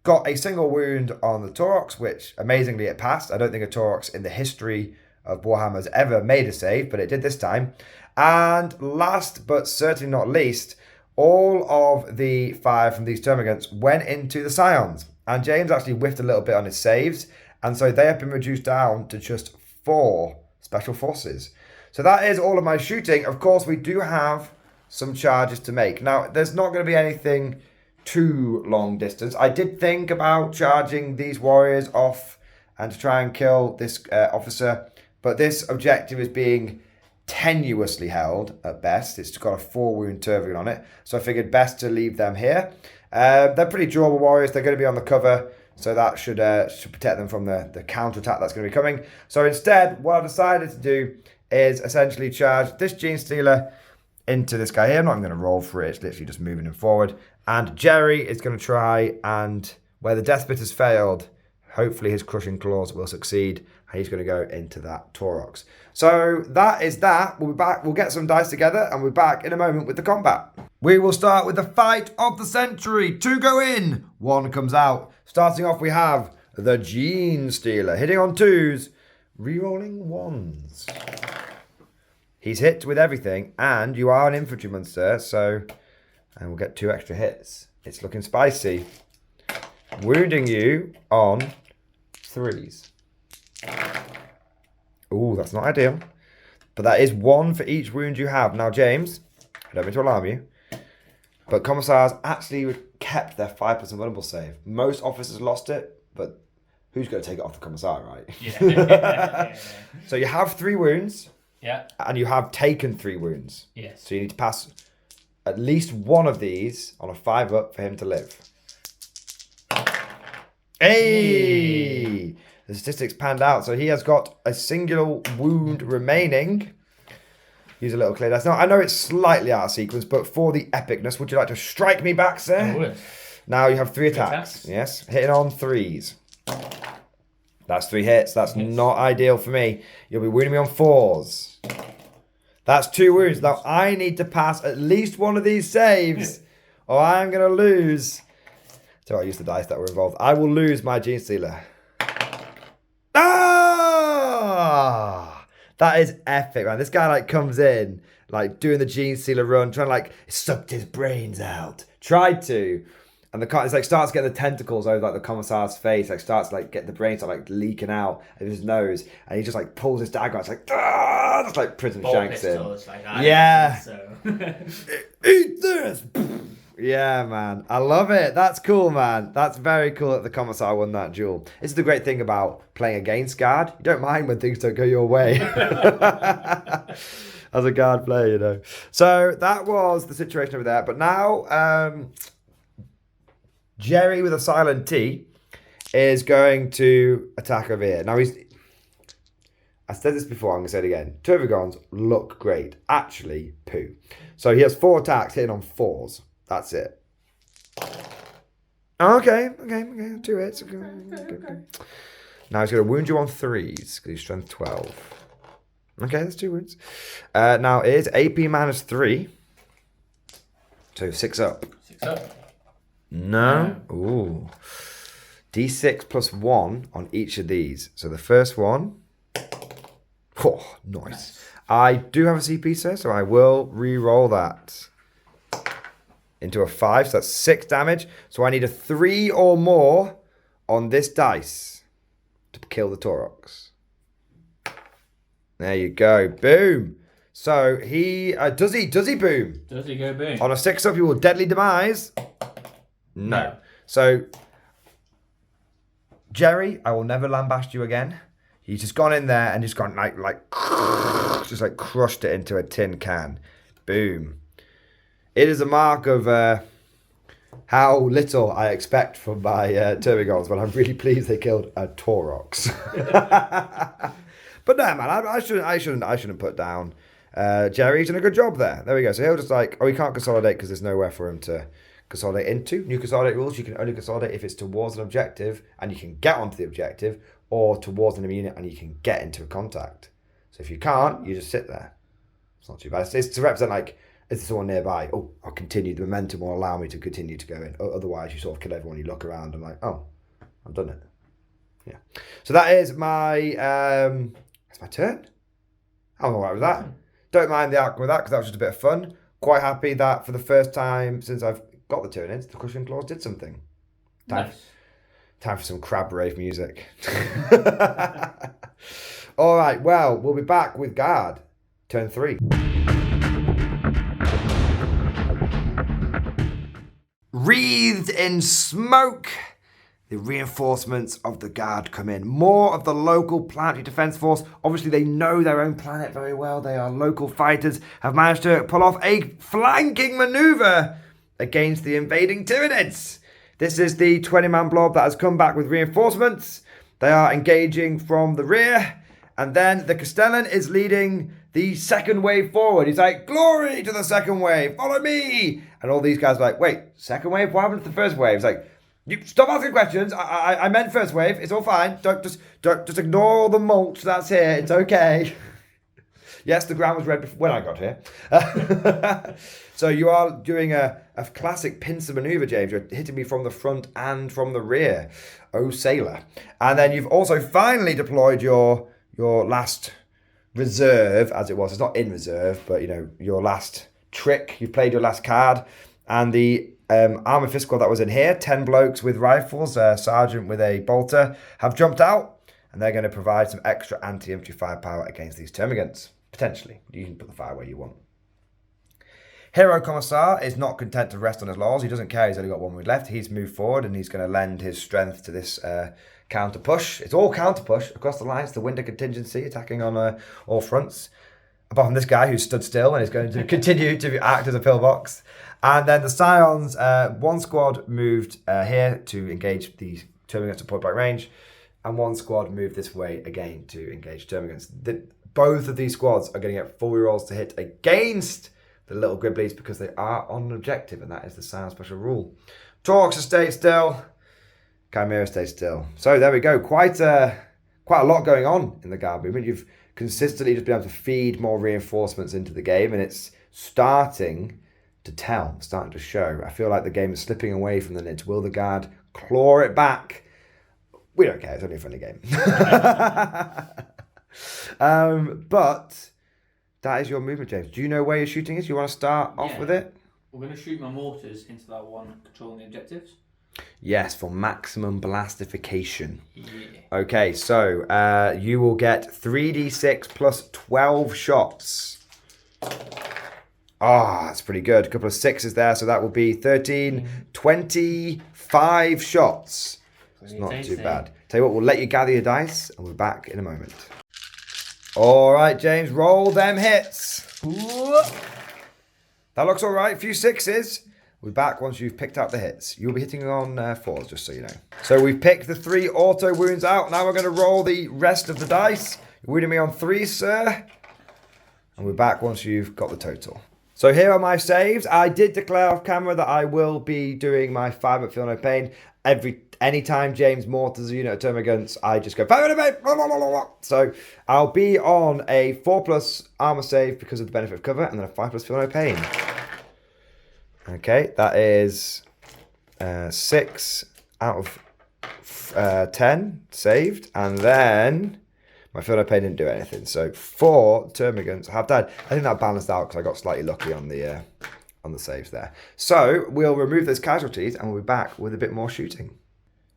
S1: got a single wound on the Taurox, which amazingly it passed. I don't think a Taurox in the history of Warhammer has ever made a save, but it did this time. And last but certainly not least, all of the fire from these termagants went into the Scions. And James actually whiffed a little bit on his saves. And so they have been reduced down to just 4 special forces. So that is all of my shooting. Of course, we do have some charges to make. Now, there's not going to be anything too long distance. I did think about charging these warriors off and to try and kill this officer. But this objective is being tenuously held at best. It's got a 4-wound Tervigon on it. So I figured best to leave them here. They're pretty durable warriors. They're going to be on the cover, so that should protect them from the counter-attack that's going to be coming. So instead, what I've decided to do is essentially charge this Gene Stealer into this guy here. I'm not even going to roll for it. It's literally just moving him forward. And Jerry is going to try, and where the Death Spit has failed, hopefully his Crushing Claws will succeed. He's going to go into that Taurox. So that is that. We'll be back. We'll get some dice together, and we'll be back in a moment with the combat. We will start with the fight of the century. 2 go in, 1 comes out. Starting off, we have the Gene Stealer hitting on 2s, rerolling 1s. He's hit with everything, and you are an infantryman, sir. So, and we'll get 2 extra hits. It's looking spicy. Wounding you on 3s. Ooh, that's not ideal. But that is 1 for each wound you have. Now, James, I don't mean to alarm you, but Commissars actually kept their 5% vulnerable save. Most officers lost it, but who's going to take it off the Commissar, right?
S2: Yeah.
S1: So you have 3 wounds.
S2: Yeah.
S1: And you have taken 3 wounds.
S2: Yes.
S1: So you need to pass at least 1 of these on a 5-up for him to live. Hey! The statistics panned out. So he has got a singular wound remaining. Use a little clear dice. Now, I know it's slightly out of sequence, but for the epicness, would you like to strike me back, sir?
S2: I would.
S1: Now you have 3 attacks. Yes, hitting on 3s. That's 3 hits. That's not ideal for me. You'll be wounding me on 4s. That's 2 wounds. Now, I need to pass at least 1 of these saves, or I'm going to lose. So I use the dice that were involved. I will lose my Gene Stealer. Ah! That is epic, man. This guy like comes in, like doing the Gene Stealer run, trying to like sucked his brains out. Tried to. And it's like starts getting the tentacles over like the Commissar's face, like starts like get the brains start like leaking out of his nose, and he just like pulls his dagger out. It's like ah, that's like Prison Shanks in.
S2: Like,
S1: yeah.
S2: So.
S1: Eat this. Yeah, man. I love it. That's cool, man. That's very cool that the Commissar won that duel. This is the great thing about playing against Guard. You don't mind when things don't go your way. As a Guard player, you know. So that was the situation over there. But now, Jerry with a silent T is going to attack over here. Now, I said this before, I'm going to say it again. Tervigons look great. Actually, poo. So he has 4 attacks hitting on 4s. That's it. Okay. 2 hits. Okay. Now he's going to wound you on 3s because he's strength 12. Okay, that's 2 wounds. Now it is AP -3. So 6 up.
S2: 6 up.
S1: No. Ooh. D6 +1 on each of these. So the first one. Oh, nice. I do have a CP, sir, so I will re-roll that into a 5. So that's 6 damage. So I need a 3 or more on this dice to kill the Taurox. There you go. Boom. So he does he boom?
S2: Does he go boom?
S1: On a 6 up, you will deadly demise. No. So Jerry, I will never lambaste you again. He's just gone in there and just gone like crushed it into a tin can. Boom. It is a mark of how little I expect from my Termagants, but I'm really pleased they killed a Taurox. But no, man, I shouldn't put down. Jerry's done a good job there. There we go. So he'll just like, he can't consolidate because there's nowhere for him to consolidate into. New consolidate rules, you can only consolidate if it's towards an objective and you can get onto the objective, or towards an enemy unit and you can get into a contact. So if you can't, you just sit there. It's not too bad. It's to represent like, is there someone nearby? Oh, I'll continue. The momentum will allow me to continue to go in. Otherwise, you sort of kill everyone. You look around and like, oh, I've done it. Yeah. So that is my, that's my turn. I'm all right with that. Don't mind the outcome of that because that was just a bit of fun. Quite happy that for the first time since I've got the Tyranids, the Crushing Claws did something.
S2: Nice.
S1: Time for some crab rave music. All right, well, we'll be back with Guard. Turn 3. Wreathed in smoke, the reinforcements of the Guard come in. More of the local planetary defense force. Obviously, they know their own planet very well. They are local fighters, have managed to pull off a flanking maneuver against the invading Tyranids. This is the 20-man blob that has come back with reinforcements. They are engaging from the rear. And then the Castellan is leading the second wave forward. He's like, glory to the second wave, follow me. And all these guys are like, wait, second wave? What happened to the first wave? It's like, you stop asking questions. I meant first wave. It's all fine. Don't just ignore all the mulch that's here. It's okay. Yes, the ground was red before, when I got here. So you are doing a classic pincer maneuver, James. You're hitting me from the front and from the rear. Oh, sailor. And then you've also finally deployed your last reserve, as it was. It's not in reserve, but, you know, your last trick. You played your last card. And the Armored Fist Squad that was in here, 10 blokes with rifles, a sergeant with a bolter, have jumped out. And they're going to provide some extra anti-infantry firepower against these termagants. Potentially. You can put the fire where you want. Hero Commissar is not content to rest on his laurels. He doesn't care. He's only got 1 wound left. He's moved forward and he's going to lend his strength to this counter push. It's all counter push across the lines. The winter contingency attacking on all fronts. Apart from this guy who's stood still and is going to continue to act as a pillbox. And then the Scions, 1 squad moved here to engage the termagants at point blank range. And 1 squad moved this way again to engage termagants. Both of these squads are going to get full rerolls to hit against the little Gribblies because they are on an objective, and that is the Scion special rule. Torx stay still. Chimera stay still. So there we go. Quite a lot going on in the Guard movement. You've consistently just been able to feed more reinforcements into the game, and it's starting to tell, starting to show. I feel like the game is slipping away from the nids. Will the Guard claw it back? We don't care. It's only a friendly game. But that is your movement, James. Do you know where your shooting is? You want to start off with it?
S2: We're going to shoot my mortars into that one controlling the objectives.
S1: Yes, for maximum blastification.
S2: Yeah.
S1: Okay, so you will get 3d6 plus 12 shots. That's pretty good. A couple of 6s there, so that will be 13, 25 shots. It's not too bad. Tell you what, we'll let you gather your dice, and we're back in a moment. All right, James, roll them hits. Ooh. That looks all right. A few 6s. We're back once you've picked out the hits. You'll be hitting on 4s, just so you know. So we've picked the 3 auto wounds out. Now we're going to roll the rest of the dice. You're wounding me on 3, sir. And we're back once you've got the total. So here are my saves. I did declare off camera that I will be doing my 5-up Feel No Pain. Anytime James mortars a unit of termagants, I just go 5 pain. So I'll be on a 4+ armor save because of the benefit of cover, and then a 5+ Feel No Pain. Okay, that is 6 out of 10 saved, and then my Feel No Pain didn't do anything. So 4 termagants have died. I think that balanced out because I got slightly lucky on the saves there. So we'll remove those casualties and we'll be back with a bit more shooting.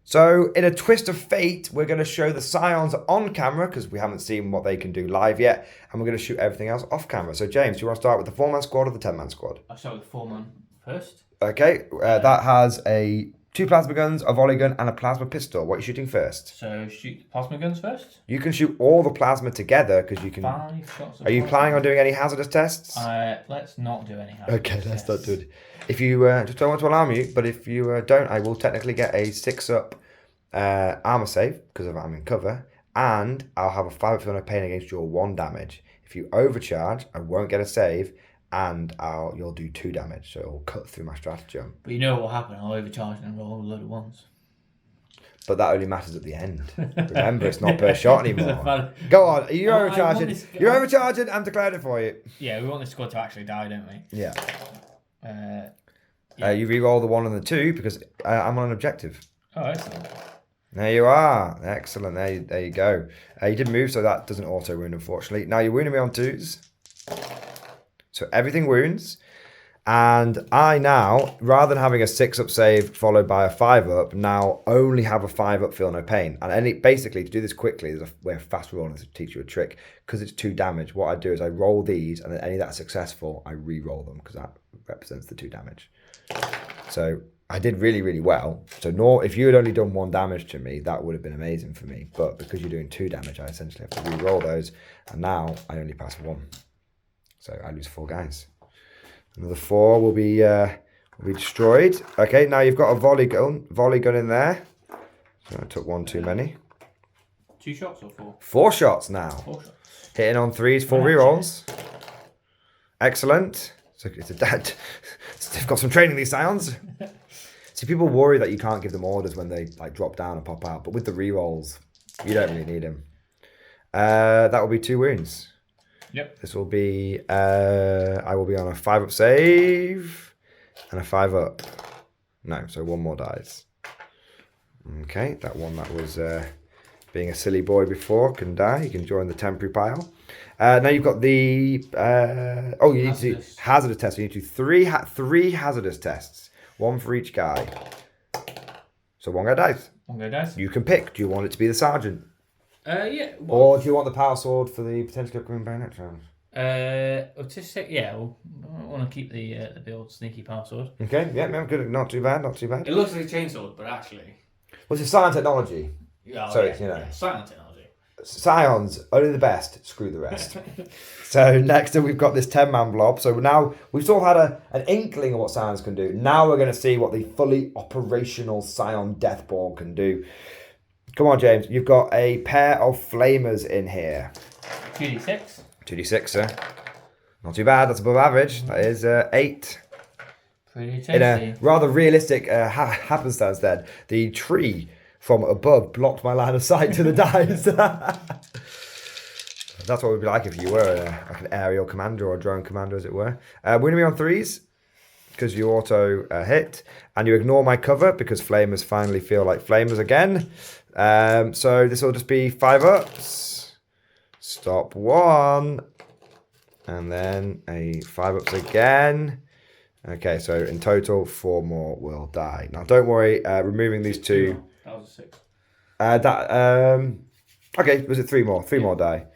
S1: So in a twist of fate, we're going to show the Scions on camera because we haven't seen what they can do live yet, and we're going to shoot everything else off camera. So James, do you want to start with the 4-man squad or the 10-man squad?
S2: I'll start with the 4-man first.
S1: Okay, that has 2 plasma guns, a volley gun, and a plasma pistol. What are you shooting first?
S2: So shoot the plasma guns first.
S1: You can shoot all the plasma together because you can.
S2: 5 shots.
S1: Are you planning on doing any hazardous tests?
S2: Let's not do any hazardous
S1: Okay, let's
S2: tests.
S1: not do it. If you just don't want to alarm you, but if you don't, I will technically get a 6-up armor save because I'm in cover, and I'll have a 5 Feel No Pain against your 1 damage. If you overcharge, I won't get a save, and you'll do 2 damage, so it'll cut through my stratagem.
S2: But you know what will happen? I'll overcharge and roll a load of 1s.
S1: But that only matters at the end. Remember, it's not per shot anymore. Go on, you're overcharging. You're overcharging. I'm declaring it for you.
S2: Yeah, we want this squad to actually die, don't we?
S1: Yeah.
S2: Yeah.
S1: You re-roll the 1 and the 2 because I'm on an objective.
S2: Oh, excellent.
S1: There you are. Excellent. There you go. You didn't move, so that doesn't auto wound, unfortunately. Now you're wounding me on 2s. So everything wounds. And I now, rather than having a 6-up save followed by a 5-up, now only have a 5-up Feel No Pain. And basically, to do this quickly, there's a way of fast rolling to teach you a trick. Because it's 2 damage, what I do is I roll these, and then any that are successful, I re-roll them, because that represents the 2 damage. So I did really, really well. So if you had only done 1 damage to me, that would have been amazing for me. But because you're doing 2 damage, I essentially have to re-roll those. And now I only pass 1. So I lose 4 guys. Another 4 will be destroyed. Okay, now you've got a volley gun in there. So I took 1 too many.
S2: 2 shots or 4?
S1: 4 shots now.
S2: 4 shots.
S1: Hitting on 3s, 4 rerolls. Excellent. So it's a dad. They've got some training, these Scions. See, people worry that you can't give them orders when they drop down and pop out, but with the rerolls, you don't really need them. That will be 2 wounds.
S2: Yep.
S1: This will be, I will be on a 5-up save and a 5-up. No, so 1 more dies. Okay, that one that was being a silly boy before can die. You can join the temporary pile. Now you've got the, you need to do hazardous tests. You need to do 3 hazardous tests. 1 for each guy. So 1 guy dies.
S2: 1 guy dies.
S1: You can pick. Do you want it to be the sergeant?
S2: Yeah.
S1: Or do you want the power sword for the potentially upcoming bayonet round?
S2: Autistic, yeah. I want to keep the old sneaky power sword.
S1: Okay, yeah, no, good. Not too bad, not too bad.
S2: It looks like a chainsaw, but actually...
S1: Well, it's science technology.
S2: Yeah,
S1: So
S2: yeah,
S1: it's, you know.
S2: yeah, silent technology.
S1: Scions, only the best, screw the rest. So next up we've got this 10-man blob. So now we've sort of had an inkling of what Scions can do. Now we're going to see what the fully operational Scion Deathborn can do. Come on, James. You've got a pair of flamers in here.
S2: 2d6.
S1: 2d6, sir. Not too bad. That's above average. That is 8.
S2: Pretty tasty.
S1: In a rather realistic happenstance then, the tree from above blocked my line of sight to the dice. That's what it would be like if you were like an aerial commander or a drone commander, as it were. Winning me on 3s because you auto hit, and you ignore my cover because flamers finally feel like flamers again. So this will just be 5-ups. Stop 1. And then a 5-ups again. Okay, so in total, 4 more will die. Now, don't worry, removing these 2.
S2: That was a 6.
S1: Okay, was it 3 more? 3 more die.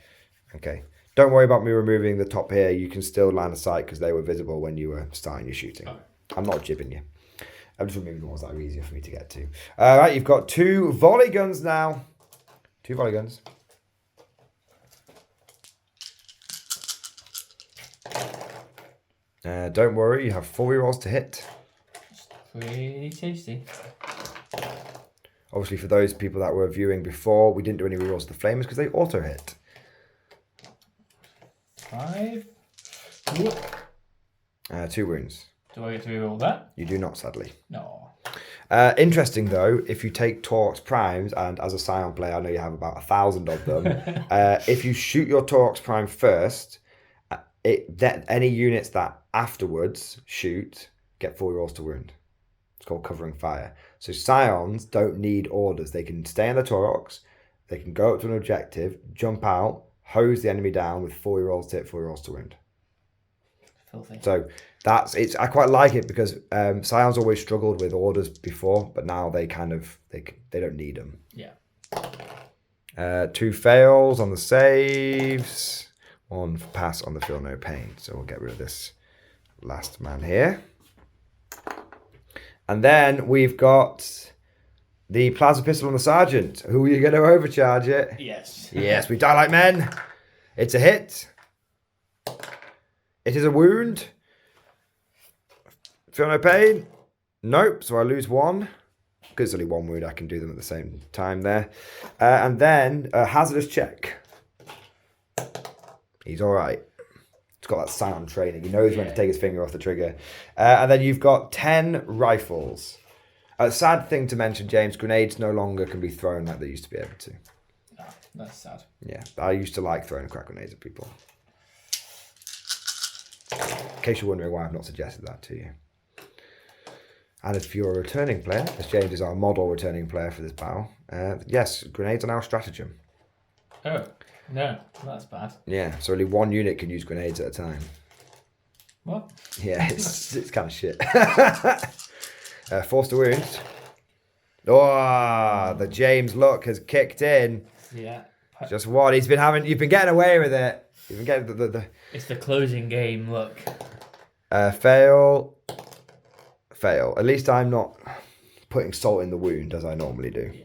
S1: Okay. Don't worry about me removing the top here. You can still line of sight because they were visible when you were starting your shooting. Okay. I'm not jibbing you. I'm just removing the ones that are easier for me to get to. All right, you've got 2 volley guns now. 2 volley guns. Don't worry, you have 4 rerolls to hit.
S2: Pretty tasty.
S1: Obviously, for those people that were viewing before, we didn't do any rerolls to the flamers because they auto hit.
S2: 5.
S1: 2 wounds.
S2: Do I get to reroll that?
S1: You do not, sadly.
S2: No.
S1: Interesting though, if you take Torx Primes, and as a Scion player, I know you have about 1,000 of them. If you shoot your Torx Prime first, any units that afterwards shoot get 4 rolls to wound. It's called covering fire. So Scions don't need orders. They can stay in the Torx, they can go up to an objective, jump out, hose the enemy down with 4 rolls to hit, 4 rolls to wound.
S2: Filthy.
S1: So I quite like it because Scions always struggled with orders before, but now they don't need them.
S2: Yeah.
S1: 2 fails on the saves, 1 pass on the feel no pain. So we'll get rid of this last man here. And then we've got the plasma pistol on the sergeant. Who are you going to overcharge it?
S2: Yes.
S1: Yes, we die like men. It's a hit. It is a wound. Feel no pain? Nope, so I lose 1. Because it's only 1 wound, I can do them at the same time there. And then a hazardous check. He's all right. He's got that sound training. He knows when to take his finger off the trigger. And then you've got 10 rifles. A sad thing to mention, James, grenades no longer can be thrown like they used to be able to.
S2: Oh, that's sad.
S1: Yeah, I used to like throwing crack grenades at people. In case you're wondering why I've not suggested that to you. And if you're a returning player, as James is our model returning player for this battle, yes, grenades are now stratagem.
S2: Oh, no, that's bad.
S1: Yeah, so only 1 unit can use grenades at a time.
S2: What?
S1: Yeah, it's kind of shit. Force to wound. Oh, the James look has kicked in.
S2: Yeah.
S1: Just what you've been getting away with it. You've been getting the
S2: It's the closing game, look.
S1: Fail. At least I'm not putting salt in the wound as I normally do.
S2: Yeah.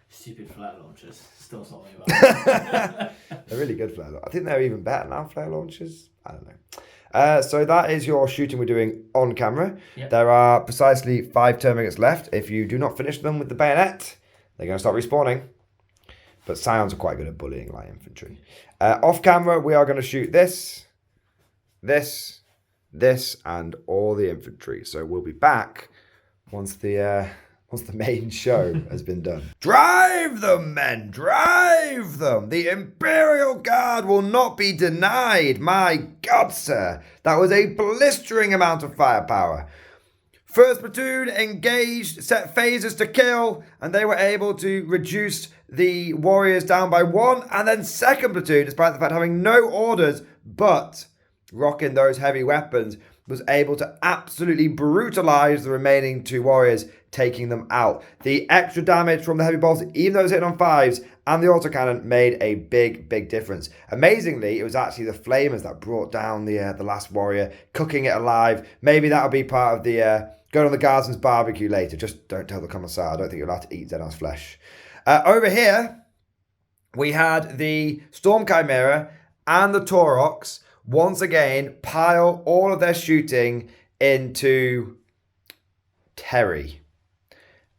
S2: Stupid flare launchers. Still something about
S1: They're really good flare launchers. I think they're even better now, flare launchers. I don't know. So that is your shooting we're doing on camera.
S2: Yep.
S1: There are precisely 5 termagates left. If you do not finish them with the bayonet, they're going to start respawning. But Scions are quite good at bullying light infantry. Off camera, we are going to shoot this, and all the infantry. So we'll be back once the main show has been done. Drive them, men! Drive them! The Imperial Guard will not be denied. My God, sir. That was a blistering amount of firepower. First platoon engaged, set phasers to kill, and they were able to reduce the warriors down by 1. And then second platoon, despite the fact having no orders, but rocking those heavy weapons, was able to absolutely brutalize the remaining 2 warriors, taking them out. The extra damage from the heavy bolts, even though it was hitting on 5s, and the autocannon made a big difference. Amazingly, it was actually the flamers that brought down the last warrior, cooking it alive. Maybe that'll be part of the going on the Guardsman's barbecue later. Just don't tell the commissar. I don't think you're allowed to eat Xenon's flesh. Over here, we had the Storm Chimera and the Taurox once again pile all of their shooting into Terry.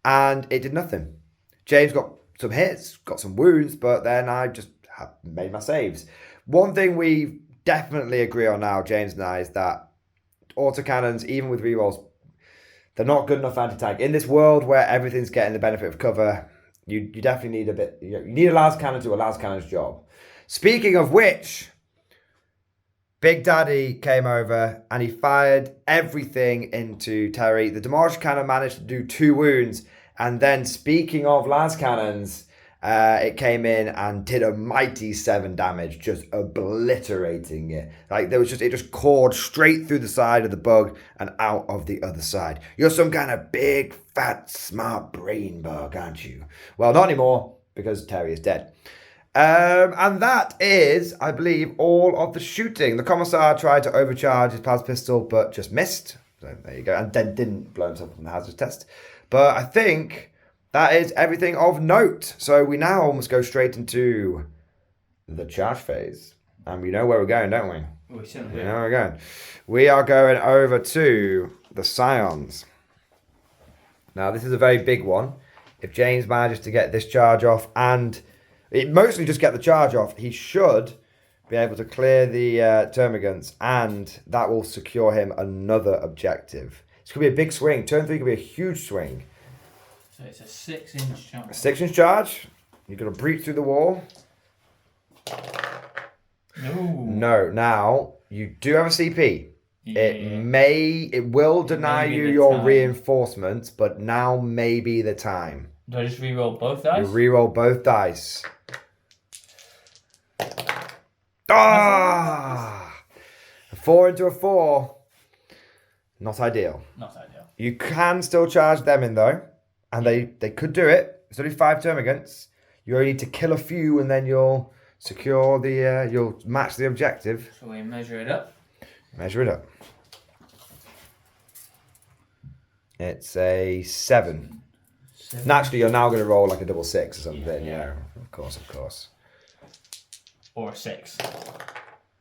S1: And it did nothing. James got some hits, got some wounds, but then I just made my saves. One thing we definitely agree on now, James and I, is that autocannons, even with rerolls, they're not good enough anti-tank. In this world where everything's getting the benefit of cover, you definitely need a bit. You need a las cannon to do a las cannon's job. Speaking of which, Big Daddy came over and he fired everything into Terry. The Demolisher cannon managed to do 2 wounds. And then speaking of las cannons, it came in and did a mighty 7 damage, just obliterating it. Like it just cored straight through the side of the bug and out of the other side. You're some kind of big, fat, smart brain bug, aren't you? Well, not anymore, because Terry is dead. And that is, I believe, all of the shooting. The Commissar tried to overcharge his plasma pistol, but just missed. So there you go. And then didn't blow himself up on the hazard test. But I think that is everything of note. So we now almost go straight into the charge phase. And we know where we're going, don't we?
S2: We certainly do.
S1: We know where we're going. We are going over to the Scions. Now, this is a very big one. If James manages to get this charge off and... it mostly just get the charge off. He should be able to clear the termagants, and that will secure him another objective. This could be a big swing. Turn 3 could be a huge swing.
S2: So it's a 6-inch charge.
S1: A 6-inch charge. You're going to breach through the wall. No. Now, you do have a CP. Yeah. It will deny you your reinforcements, but now may be the time.
S2: Do I just re-roll both dice?
S1: You re-roll both dice. Ah! A 4 into a 4. Not ideal.
S2: Not ideal.
S1: You can still charge them in though, and they could do it. It's only 5 termagants. You only need to kill a few, and then you'll secure the. You'll match the objective.
S2: So we measure it up.
S1: Measure it up. It's a 7. Naturally, you're now going to roll like a double 6 or something. Yeah. Of course.
S2: Or a 6.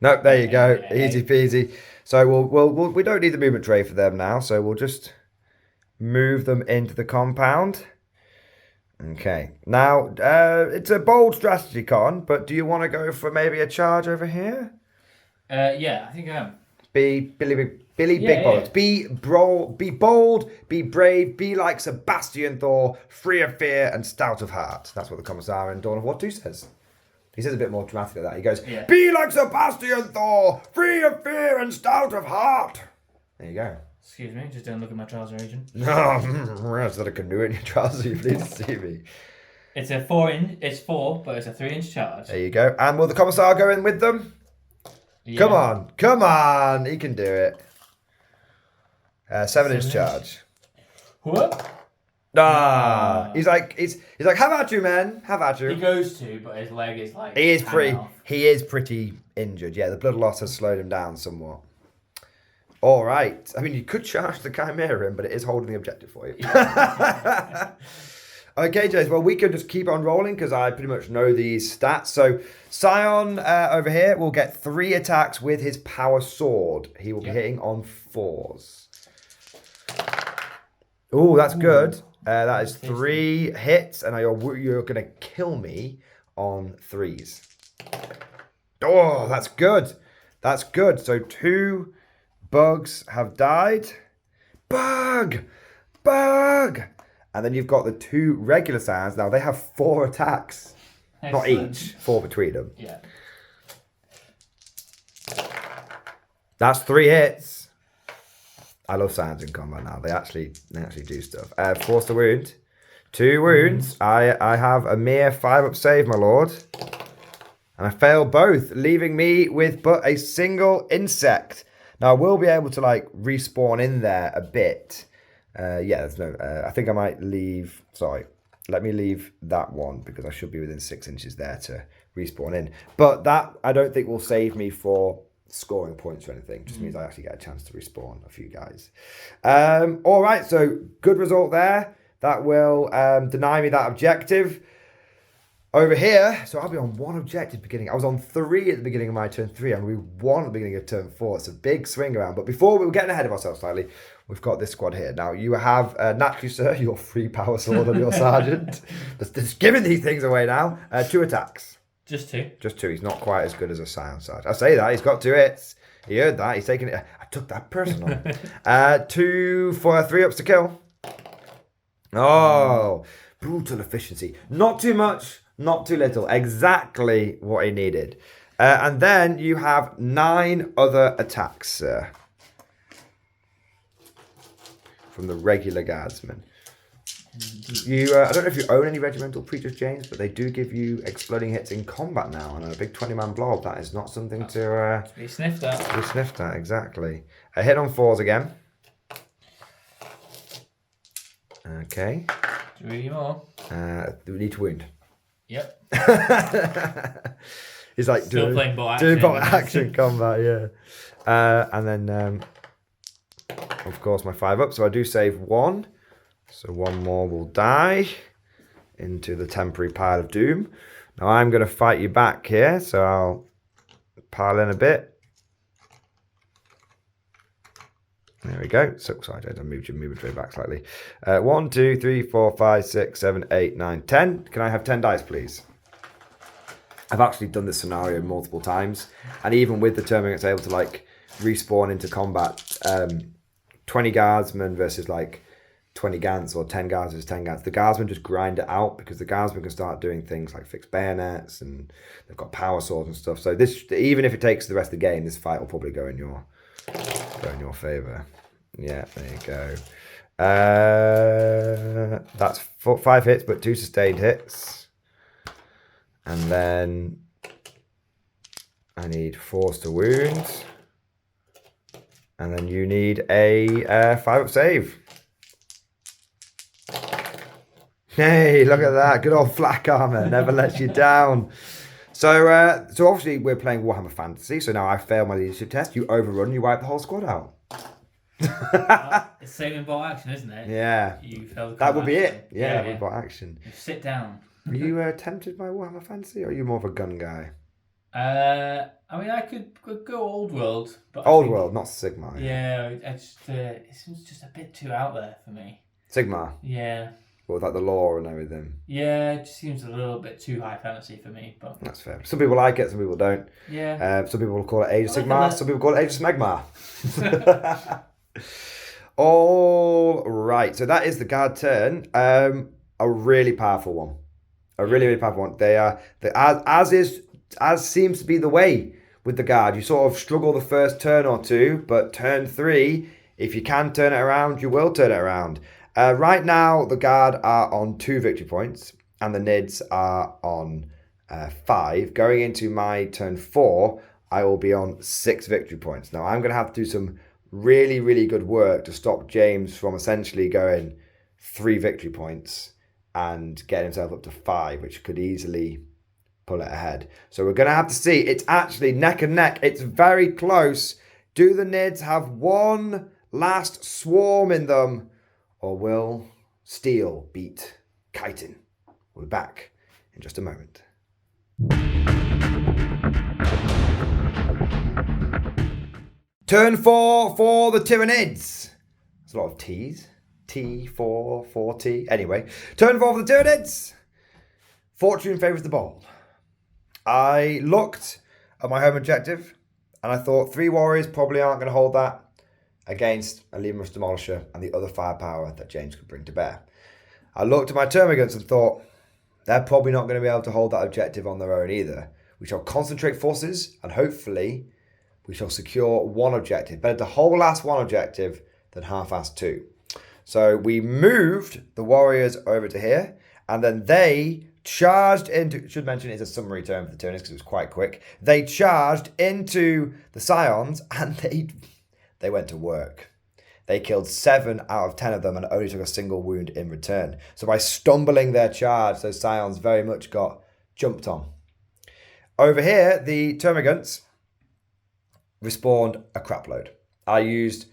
S1: Nope, there you go. Easy peasy. So we don't need the movement tray for them now. So we'll just move them into the compound. Okay. Now, it's a bold strategy, Con, but do you want to go for maybe a charge over here?
S2: Yeah, I think I am.
S1: Be big bollocks. Be bold, be brave, be like Sebastian Thor, free of fear and stout of heart. That's what the Commissar in Dawn of War 2 says. He says a bit more dramatic than that. He goes, be like Sebastian Thor, free of fear and stout of heart. There you go.
S2: Excuse me, just don't look at my trouser agent.
S1: No, is that a canoe in your trouser? You please see me.
S2: It's a 4-inch, it's 4, but it's a 3-inch charge.
S1: There you go. And will the Commissar go in with them? Yeah. Come on, he can do it. 7-inch charge.
S2: What?
S1: He's like, have at you, man, have at you.
S2: He goes to, but his leg is like.
S1: He is pretty injured. Yeah, the blood loss has slowed him down somewhat. All right. I mean, you could charge the Chimera in, but it is holding the objective for you. Okay, Jace. Well, we can just keep on rolling because I pretty much know these stats. So, Scion over here will get 3 attacks with his power sword. He will be hitting on 4s. Oh, that's good. That is 3 hits, and you're going to kill me on 3s. Oh, that's good. That's good. So 2 bugs have died. Bug! And then you've got the 2 regular Scions. Now, they have 4 attacks. Excellent. Not each. 4 between them.
S2: Yeah.
S1: That's 3 hits. I love Scions in combat now. They actually do stuff. Force the wound. 2 wounds. I have a mere 5-up save, my lord. And I fail both, leaving me with but a single insect. Now, I will be able to, respawn in there a bit. There's no... I think I might leave... Sorry. Let me leave that one because I should be within 6 inches there to respawn in. But that, I don't think will save me for scoring points or anything. Just means I actually get a chance to respawn a few guys. All right, so good result there. That will deny me that objective. Over here, so I'll be on 1 objective beginning. I was on 3 at the beginning of my turn 3, and we 1 at the beginning of turn 4. It's a big swing around. But before we were getting ahead of ourselves slightly, we've got this squad here. Now, you have, naturally, sir, your free power sword on your sergeant. Just giving these things away now. 2 attacks.
S2: Just 2? Just 2.
S1: He's not quite as good as a Scion sergeant. I say that. He's got 2 hits. He heard that. He's taking it. I took that personal. 2 for 3-ups to kill. Oh, brutal efficiency. Not too much. Not too little. Exactly what he needed. And then you have 9 other attacks, sir. From the regular guardsmen. I don't know if you own any regimental preachers, James, but they do give you exploding hits in combat now. And a big 20-man blob, that is not something to
S2: be sniffed at.
S1: To be sniffed at, exactly. A hit on 4s again. Okay.
S2: 3 more.
S1: We need to wound.
S2: Yep.
S1: He's like
S2: doing
S1: bot action combat, yeah. And then, of course, my 5-up. So I do save 1. So 1 more will die into the temporary pile of doom. Now I'm going to fight you back here. So I'll pile in a bit. There we go. So sorry, I moved your movement tray back slightly. 1, 2, 3, 4, 5, 6, 7, 8, 9, 10. Can I have 10 dice, please? I've actually done this scenario multiple times, and even with the Termagants able to like respawn into combat, 20 guardsmen versus like 20 Gants or 10 guards versus 10 Gants, the guardsmen just grind it out because the guardsmen can start doing things like fix bayonets and they've got power swords and stuff. So this, even if it takes the rest of the game, this fight will probably go in your favour. Yeah, there you go. That's 5 hits, but 2 sustained hits. And then I need force to wound. And then you need a 5-up save. Hey, look at that. Good old flak armor. Never lets you down. So obviously we're playing Warhammer Fantasy. So now I failed my leadership test. You overrun, you wipe the whole squad out.
S2: It's same in bolt action, isn't it?
S1: Yeah.
S2: You failed the
S1: that would be
S2: action.
S1: it. Yeah, with bot action.
S2: You sit down.
S1: Are you tempted by Warhammer Fantasy, or are you more of a gun guy?
S2: I mean, I could go old world, but
S1: Old world, not Sigmar.
S2: Yeah, it seems just a bit too out there for me.
S1: Sigmar.
S2: Yeah.
S1: Or like the lore and everything.
S2: Yeah, it just seems a little bit too high fantasy for me, but
S1: that's fair. Some people like it, some people don't.
S2: Yeah.
S1: Some people will call it Age of Sigmar, some people call it Age of Smegmar. All right, so that is the guard turn. A really powerful one. A really, really powerful one. They are as seems to be the way with the guard. You sort of struggle the first turn or two, but turn 3, if you can turn it around, you will turn it around. Right now, the guard are on 2 victory points, and the Nids are on 5. Going into my turn 4, I will be on 6 victory points. Now, I'm going to have to do some really, really good work to stop James from essentially going 3 victory points and getting himself up to 5, which could easily pull it ahead. So we're going to have to see. It's actually neck and neck. It's very close. Do the Nids have one last swarm in them, or will Steel beat Chitin? We'll be back in just a moment. Turn 4 for the Tyranids. There's a lot of T's. T4, 4T. Anyway, turn 4 for the Tyranids. Fortune favours the bold. I looked at my home objective and I thought 3 warriors probably aren't going to hold that against a Lemurus Demolisher and the other firepower that James could bring to bear. I looked at my Termagants and thought they're probably not going to be able to hold that objective on their own either. We shall concentrate forces and hopefully we shall secure 1 objective. Better to whole ass 1 objective than half-ass 2. So we moved the warriors over to here, and then they charged into, should mention it's a summary term for the Tyranids because it was quite quick. They charged into the Scions and they went to work. They killed 7 out of 10 of them and only took a single wound in return. So by stumbling their charge, those Scions very much got jumped on. Over here, the Termagants respawned a crap load. I used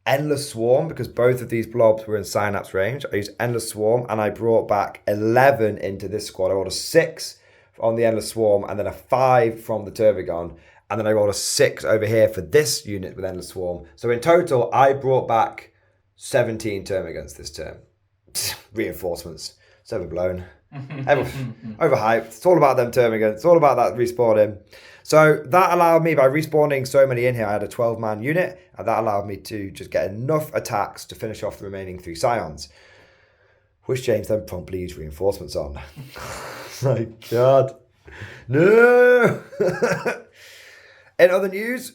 S1: Endless Swarm because both of these blobs were in Synapse range. I used Endless Swarm and I brought back 11 into this squad. I rolled a 6 on the Endless Swarm and then a 5 from the Tervigon. And then I rolled a 6 over here for this unit with Endless Swarm. So in total, I brought back 17 Termagants this turn. Reinforcements. It's overblown. Overhyped. It's all about them Termagants. It's all about that respawning. So that allowed me, by respawning so many in here, I had a 12-man unit, and that allowed me to just get enough attacks to finish off the remaining 3 Scions, which James then promptly used reinforcements on. My God. No! In other news,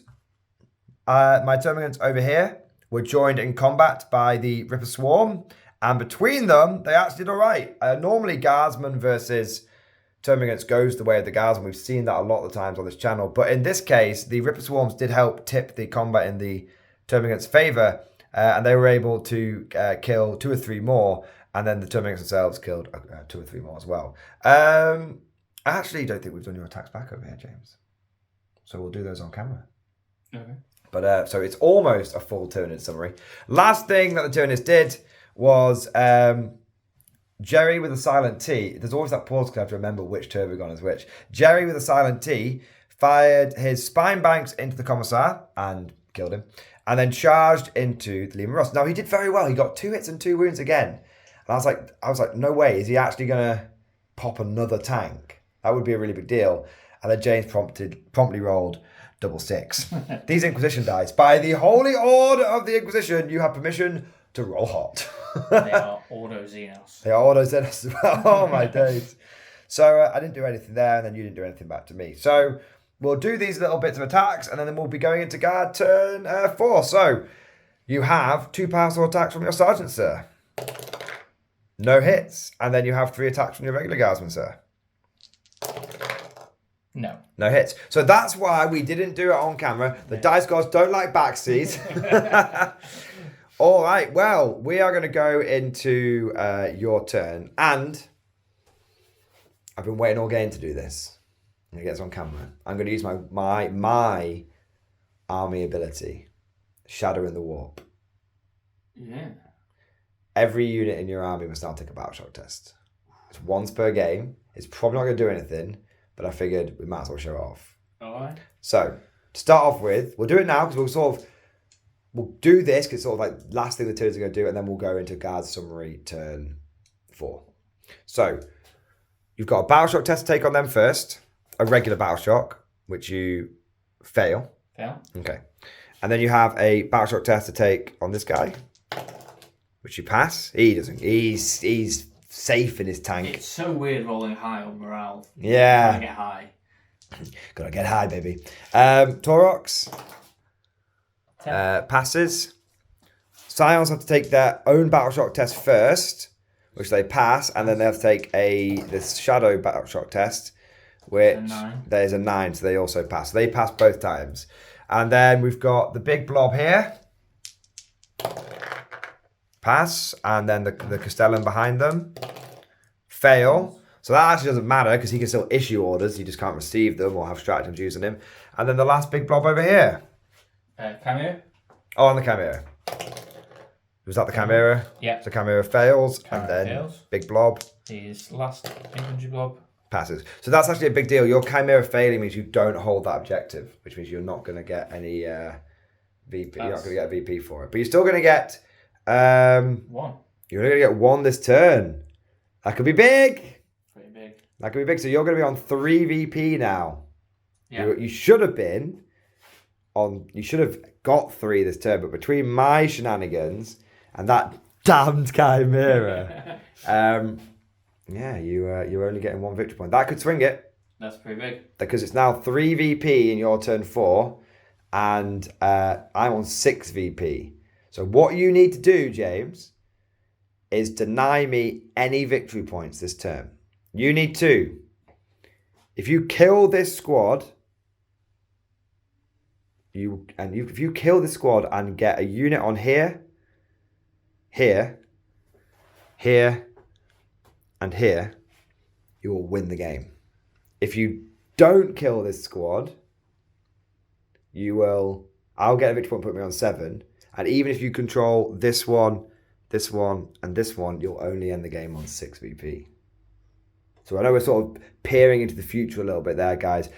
S1: my Termagants over here were joined in combat by the Ripper Swarm, and between them, they actually did all right. Normally, Guardsman versus Termagants goes the way of the Guardsman. We've seen that a lot of the times on this channel. But in this case, the Ripper Swarms did help tip the combat in the Termagants' favour, and they were able to kill 2 or 3 more, and then the Termagants themselves killed 2 or 3 more as well. I actually don't think we've done your attacks back over here, James. So we'll do those on camera.
S2: Okay.
S1: But so it's almost a full Tyranid summary. Last thing that the Tyranids did was Jerry with a silent T. There's always that pause because I have to remember which Tervigon is which. Jerry with a silent T fired his spine banks into the Commissar and killed him, and then charged into the Lemurus. Now he did very well. He got 2 hits and 2 wounds again. And I was like, no way. Is he actually going to pop another tank? That would be a really big deal. And then James promptly rolled double 6. These Inquisition dice, by the holy order of the Inquisition, you have permission to roll hot.
S2: They are Auto Xenos.
S1: They are Auto Xenos as well. Oh my days. So I didn't do anything there, and then you didn't do anything back to me. So we'll do these little bits of attacks, and then we'll be going into guard turn 4. So you have 2 power sword attacks from your sergeant, sir. No hits. And then you have 3 attacks from your regular guardsman, sir.
S2: No.
S1: No hits. So that's why we didn't do it on camera. The dice gods don't like backseas. All right. Well, we are going to go into your turn. And I've been waiting all game to do this. I'm going to get this on camera. I'm going to use my army ability. Shadow in the Warp.
S2: Yeah.
S1: Every unit in your army must now take a battle shock test. It's once per game. It's probably not going to do anything, but I figured we might as well show it off.
S2: All right.
S1: So, to start off with, we'll do it now because we'll do this because it's sort of like last thing the turns are going to do, and then we'll go into guard summary turn 4. So, you've got a battle shock test to take on them first, a regular battle shock, which you fail.
S2: Fail.
S1: Okay. And then you have a battle shock test to take on this guy, which you pass. He doesn't. He's safe in his tank.
S2: It's so weird rolling high on morale.
S1: Yeah.
S2: Trying to get high.
S1: Gotta get high, baby. Taurox passes. Scions have to take their own battle shock test first, which they pass, and then they have to take this shadow battle shock test, which there's a 9, so they also pass. So they pass both times. And then we've got the big blob here. Pass. And then the Castellan behind them. Fail. So that actually doesn't matter because he can still issue orders. He just can't receive them or have stratagems using him. And then the last big blob over here.
S2: Chimera?
S1: Oh, and the Chimera. Was that the Chimera?
S2: Yeah.
S1: So Chimera fails.
S2: Chimera
S1: and then
S2: fails.
S1: big blob.
S2: His last infantry blob.
S1: Passes. So that's actually a big deal. Your Chimera failing means you don't hold that objective, which means you're not going to get any VP. You're not going to get a VP for it. But you're still going to get
S2: 1.
S1: You're only going to get 1 this turn. That could be big.
S2: Pretty big.
S1: That could be big. So you're going to be on 3 VP now.
S2: Yeah.
S1: You should have been on. You should have got 3 this turn. But between my shenanigans and that damned Chimera, yeah, you're only getting 1 victory point. That could swing it.
S2: That's pretty big.
S1: Because it's now 3 VP in your turn 4, and I'm on 6 VP. So what you need to do, James, is deny me any victory points this turn. You need to. If you kill this squad, if you kill this squad and get a unit on here, here, and here, you will win the game. If you don't kill this squad, I'll get a victory point, put me on 7. And even if you control this one, and this one, you'll only end the game on 6 VP. So I know we're sort of peering into the future a little bit there, guys.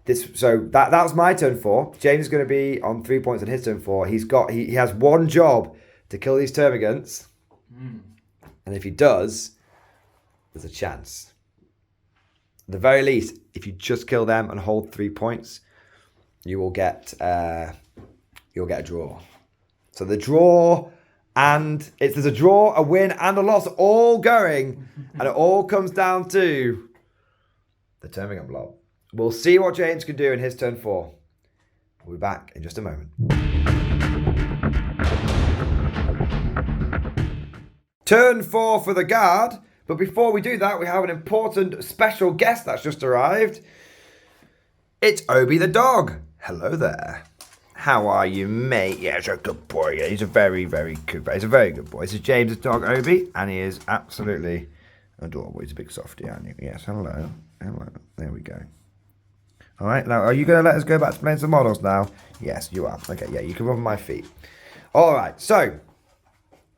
S1: That was my turn 4. James is going to be on 3 points on his turn 4. He has 1 job to kill these termagants. And if he does, there's a chance. At the very least, if you just kill them and hold 3 points, you will get a draw. So the draw, and there's a draw, a win, and a loss all going, and it all comes down to the termagant blob. We'll see what James can do in his turn 4. We'll be back in just a moment. Turn 4 for the guard. But before we do that, we have an important special guest that's just arrived. It's Obi the dog. Hello there. How are you, mate? Yeah, he's a good boy. Yeah, he's a very, very good boy. He's a very good boy. This is James' dog, Obi, and he is absolutely adorable. He's a big softie, aren't you? Yes, hello. Hello. There we go. All right, now, are you going to let us go back to playing some models now? Yes, you are. Okay, yeah, you can rub on my feet. All right, so,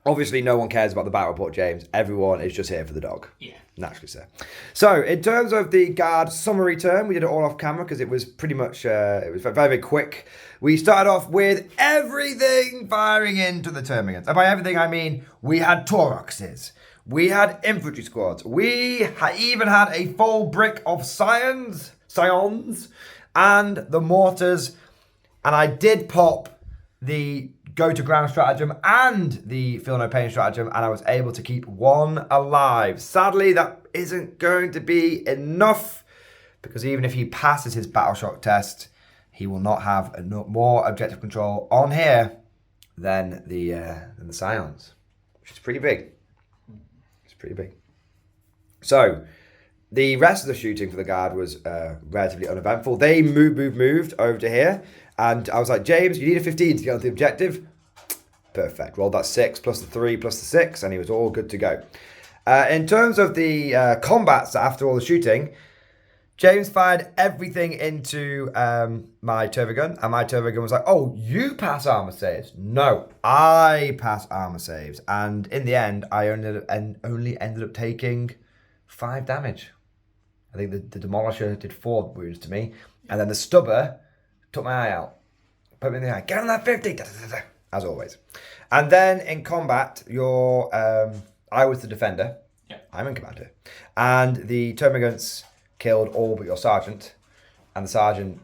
S1: obviously no one cares about the battle report, James. Everyone is just here for the dog.
S2: Yeah.
S1: Naturally so. So, in terms of the guard summary turn, we did it all off camera because it was pretty much, it was very, very quick. We started off with everything firing into the termagants. And by everything, I mean we had Tauroxes, we had infantry squads, we even had a full brick of scions, and the mortars. And I did pop the go to ground stratagem and the feel no pain stratagem, and I was able to keep one alive. Sadly, that isn't going to be enough, because even if he passes his battle shock test, he will not have more objective control on here than the scions, which is pretty big. It's pretty big. So the rest of the shooting for the guard was relatively uneventful. They moved over to here, and I was like, James, you need a 15 to get onto the objective. Perfect. Rolled that 6 plus the 3 plus the 6, and he was all good to go. In terms of the combats after all the shooting, James fired everything into my turbo gun, and my turbo gun was like, oh, you pass armor saves. No, I pass armor saves. And in the end, I only ended up taking 5 damage. I think the Demolisher did 4 wounds to me, and then the Stubber took my eye out. Put me in the eye. Get on that 50. As always. And then in combat, I was the defender.
S2: Yeah.
S1: I'm in command here. And the termagants killed all but your sergeant. And the sergeant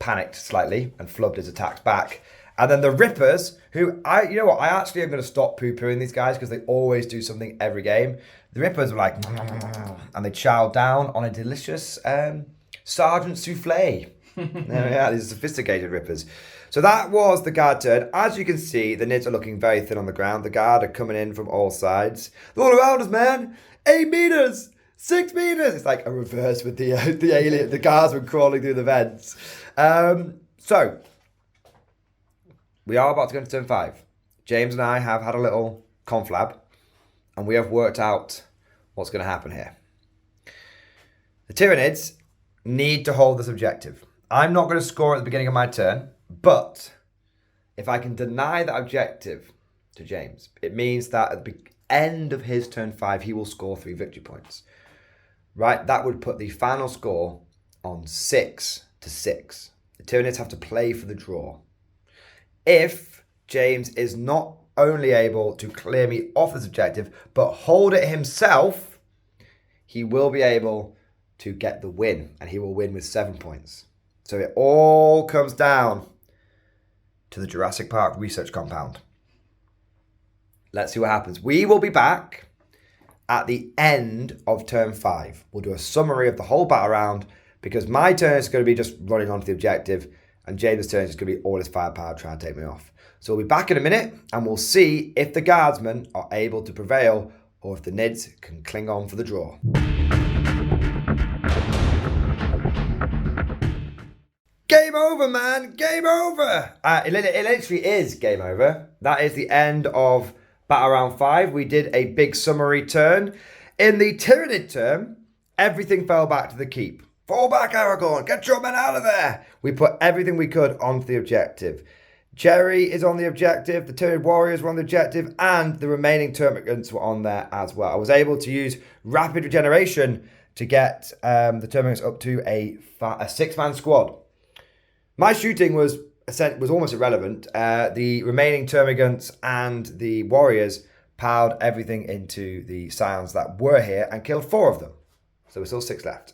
S1: panicked slightly and flubbed his attacks back. And then the Rippers, who, you know what, I actually am going to stop poo-pooing these guys because they always do something every game. The Rippers were like, and they chowed down on a delicious sergeant souffle. Yeah, these sophisticated Rippers. So that was the guard turn. As you can see, the Nids are looking very thin on the ground. The guard are coming in from all sides. They're all around us, man. 8 meters, 6 meters. It's like a reverse with the alien. The guardsmen crawling through the vents. So we are about to go into turn 5. James and I have had a little conflab, and we have worked out what's going to happen here. The Tyranids need to hold this objective. I'm not going to score at the beginning of my turn, but if I can deny that objective to James, it means that at the end of his turn 5, he will score 3 victory points. Right? That would put the final score on 6-6. The Tyranids have to play for the draw. If James is not only able to clear me off this objective, but hold it himself, he will be able to get the win, and he will win with 7 points. So it all comes down to the Jurassic Park research compound. Let's see what happens. We will be back at the end of turn 5. We'll do a summary of the whole battle round, because my turn is going to be just running onto the objective, and James' turn is going to be all his firepower trying to take me off. So we'll be back in a minute, and we'll see if the guardsmen are able to prevail, or if the Nids can cling on for the draw. Game over, man. Game over. It literally is game over. That is the end of Battle Round 5. We did a big summary turn. In the Tyranid turn, everything fell back to the keep. Fall back, Aragorn. Get your men out of there. We put everything we could onto the objective. Jerry is on the objective. The Tyranid warriors were on the objective. And the remaining termagants were on there as well. I was able to use rapid regeneration to get the termagants up to a 6-man squad. My shooting was almost irrelevant. The remaining termagants and the warriors piled everything into the scions that were here and killed 4 of them. So we're still 6 left.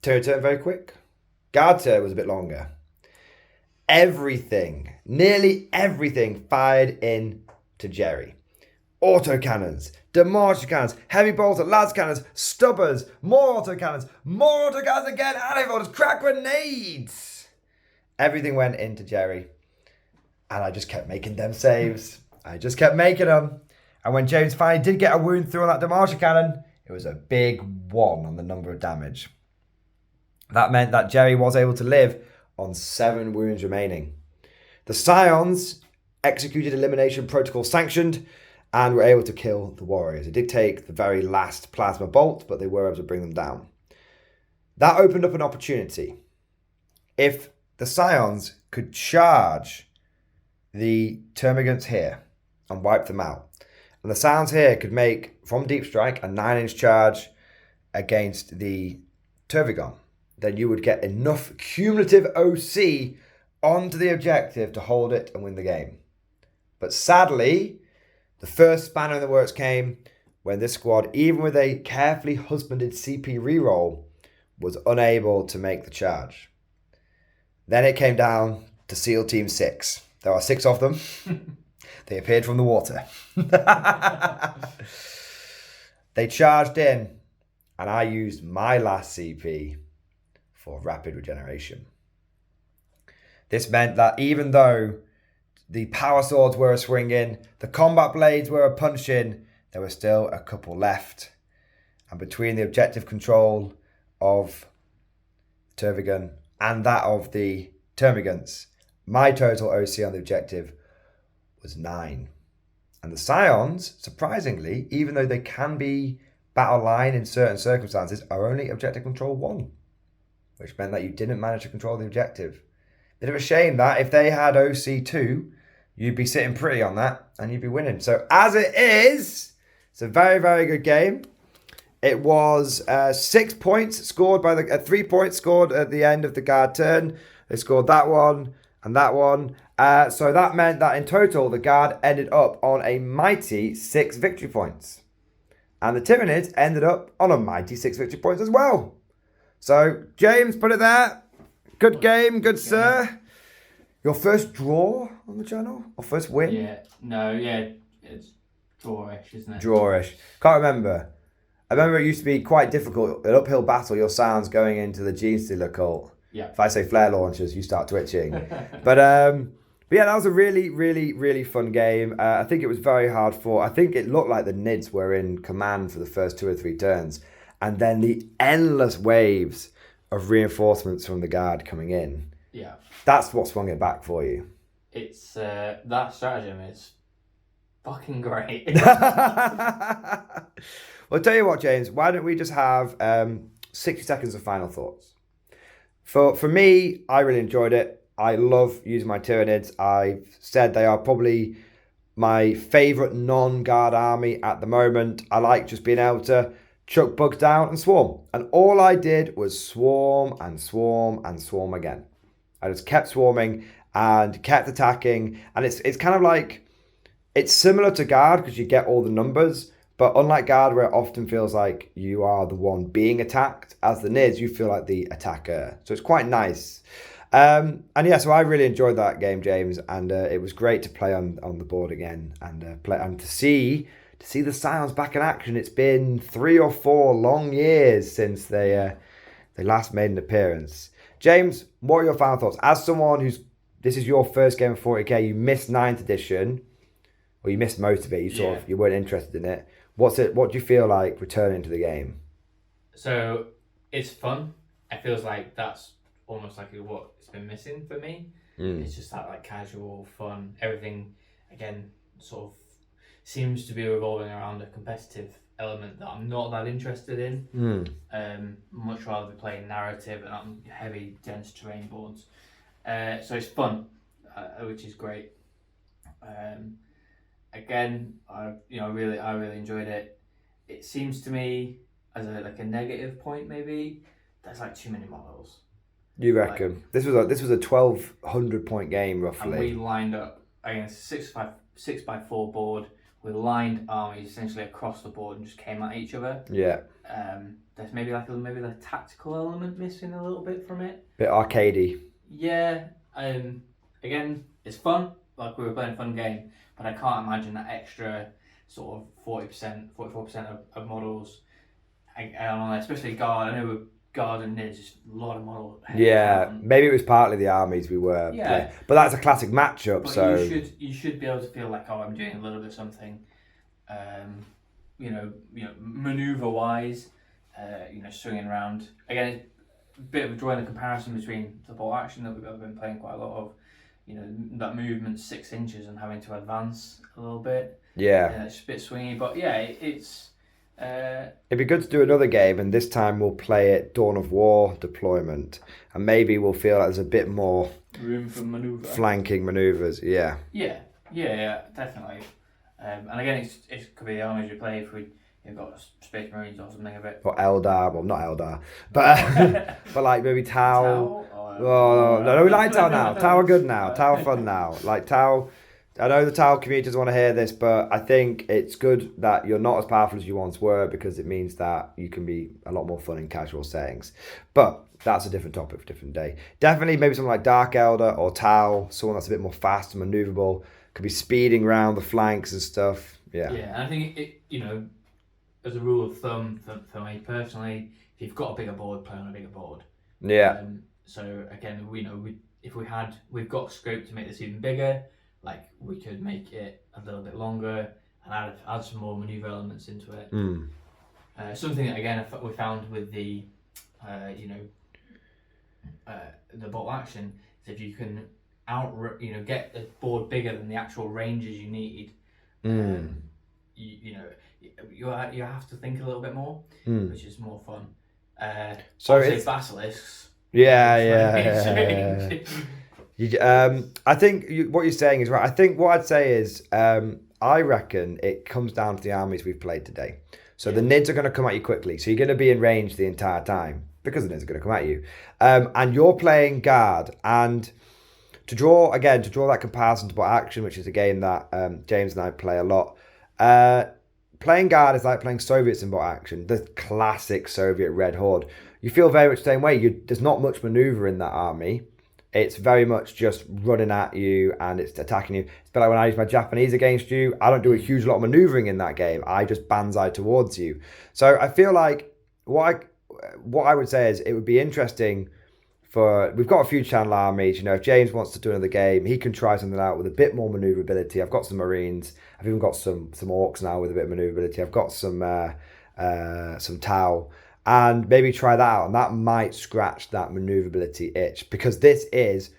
S1: Turn very quick. Guard turn was a bit longer. Nearly everything fired in to Jerry. Autocannons, demolisher cannons, heavy bolter, las cannons, stubbers, more autocannons again, anti volters, crack grenades. Everything went into Jerry, and I just kept making them saves. I just kept making them. And when James finally did get a wound through on that demolisher cannon, it was a big 1 on the number of damage. That meant that Jerry was able to live on 7 wounds remaining. The scions executed elimination protocol sanctioned and were able to kill the warriors. It did take the very last plasma bolt, but they were able to bring them down. That opened up an opportunity. If the scions could charge the termagants here and wipe them out, And the sounds here could make, from Deep Strike, a 9-inch charge against the Tervigon. Then you would get enough cumulative OC onto the objective to hold it and win the game. But sadly, the first spanner in the works came when this squad, even with a carefully husbanded CP reroll, was unable to make the charge. Then it came down to SEAL Team 6. There are 6 of them. They appeared from the water. They charged in, and I used my last CP for rapid regeneration. This meant that even though the power swords were a swinging, the combat blades were a punching, there were still a couple left. And between the objective control of Tervigon and that of the Termagants, my total OC on the objective was 9. And the Scions, surprisingly, even though they can be battle line in certain circumstances, are only objective control 1, which meant that you didn't manage to control the objective. Bit of a shame that if they had OC 2, you'd be sitting pretty on that and you'd be winning. So as it is, it's a very, very good game. It was 6 points scored by the 3 points scored at the end of the guard turn. They scored that one and that one. So that meant that in total, the guard ended up on a mighty 6 victory points. And the Tyranids ended up on a mighty 6 victory points as well. So, James, put it there. Good game, good sir. Your first draw on the channel? Or first win?
S2: It's drawish, isn't it?
S1: Drawish. Can't remember. I remember it used to be quite difficult. An uphill battle, your sounds going into the Gene Stealer cult.
S2: Yeah.
S1: If I say flare launchers, you start twitching. But yeah, that was a really, really, really fun game. I think it was very hard fought. I think it looked like the Nids were in command for the first 2 or 3 turns. And then the endless waves of reinforcements from the guard coming in.
S2: Yeah.
S1: That's what swung it back for you.
S2: It's, that stratagem is fucking great.
S1: Well, tell you what, James, why don't we just have 60 seconds of final thoughts? For me, I really enjoyed it. I love using my Tyranids. I've said they are probably my favourite non-guard army at the moment. I like just being able to chuck bugs down and swarm. And all I did was swarm and swarm and swarm again. I just kept swarming and kept attacking. And it's kind of like, it's similar to guard because you get all the numbers. But unlike guard, where it often feels like you are the one being attacked, as the Nids, you feel like the attacker. So it's quite nice. And yeah, so I really enjoyed that game, James, and it was great to play on the board again and play and to see the Scions back in action. It's been 3 or 4 long years since they last made an appearance. James, what are your final thoughts? As someone this is your first game of 40k, you missed 9th edition, or you missed most of it. You weren't interested in it. What do you feel like returning to the game?
S2: So it's fun. It feels like that's almost like what it's been missing for me. It's just that like casual fun. Everything again sort of seems to be revolving around a competitive element that I'm not that interested in. Much rather be playing narrative and on heavy dense terrain boards. So it's fun, which is great. Again, I really enjoyed it. It seems to me as a negative point maybe there's like too many models.
S1: You reckon? Like, this was a 1,200 point game roughly.
S2: And we lined up against a 6x4 board with lined armies essentially across the board and just came at each other. Yeah. There's maybe the tactical element missing a little bit from it.
S1: Bit arcadey.
S2: Yeah. Again, it's fun. Like we were playing a fun game, but I can't imagine that extra sort of 40%, 44% of models, especially guard. I know with guard and Nids, just a lot of models.
S1: Yeah, maybe it was partly the armies we were playing, but that's a classic matchup.
S2: But
S1: so
S2: you should be able to feel like, oh, I'm doing a little bit of something, maneuver wise, swinging around. Again, it's a bit of a drawing the comparison between the ball action that we've been playing quite a lot of. That movement 6 inches and having to advance a little bit. Yeah. It's a bit swingy, but yeah, it's...
S1: It'd be good to do another game, and this time we'll play it Dawn of War deployment, and maybe we'll feel like there's a bit more
S2: room for manoeuvre.
S1: Flanking manoeuvres, yeah.
S2: Yeah, definitely. And again, it could be the armies you play if you've got Space Marines or something a bit.
S1: Or Eldar, well, not Eldar, but but like maybe Tau. Oh, no, we like Tau now. Tau are good now. Tau are fun now. Like Tau, I know the Tau community doesn't want to hear this, but I think it's good that you're not as powerful as you once were, because it means that you can be a lot more fun in casual settings. But that's a different topic for a different day. Definitely maybe something like Dark Elder or Tau, someone that's a bit more fast and maneuverable, could be speeding around the flanks and stuff. Yeah.
S2: Yeah, and I think it as a rule of thumb for me personally, if you've got a bigger board, play on a bigger board.
S1: Yeah.
S2: So again, we've got scope to make this even bigger. Like we could make it a little bit longer and add some more maneuver elements into it. Something that again we found with the the bolt action is if you can get the board bigger than the actual ranges you need. You have to think a little bit more, which is more fun. So it's basilisks.
S1: Yeah. I think what you're saying is right. I think what I'd say is I reckon it comes down to the armies we've played today. So the Nids are going to come at you quickly. So you're going to be in range the entire time because the Nids are going to come at you. And you're playing guard. And to draw that comparison to bot action, which is a game that James and I play a lot. Playing guard is like playing Soviets in bot action. The classic Soviet Red Horde. You feel very much the same way. There's not much maneuver in that army. It's very much just running at you and it's attacking you. It's a bit like when I use my Japanese against you. I don't do a huge lot of maneuvering in that game. I just banzai towards you. So I feel like what I would say is it would be interesting we've got a few channel armies. If James wants to do another game, he can try something out with a bit more maneuverability. I've got some Marines. I've even got some Orcs now with a bit of maneuverability. I've got some Tau. And maybe try that out, and that might scratch that maneuverability itch, because this is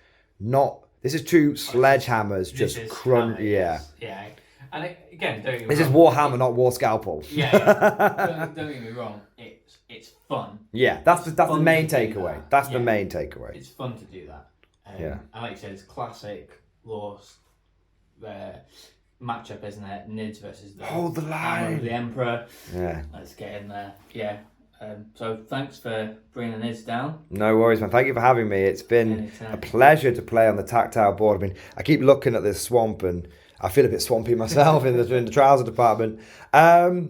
S1: two sledgehammers just crunch. Yeah.
S2: And again, don't get me wrong.
S1: This is Warhammer, not War Scalpel.
S2: Don't get me wrong. It's fun.
S1: Yeah, that's the main takeaway. That's the main takeaway.
S2: It's fun to do that. And like you said, it's classic Lost matchup, isn't it? Nids versus
S1: the line.
S2: The Emperor.
S1: Yeah.
S2: Let's get in there. Yeah. So thanks for bringing the Nids down.
S1: No worries, man. Thank you for having me. It's been a pleasure to play on the tactile board. I mean, I keep looking at this swamp and I feel a bit swampy myself in the trouser department. Well,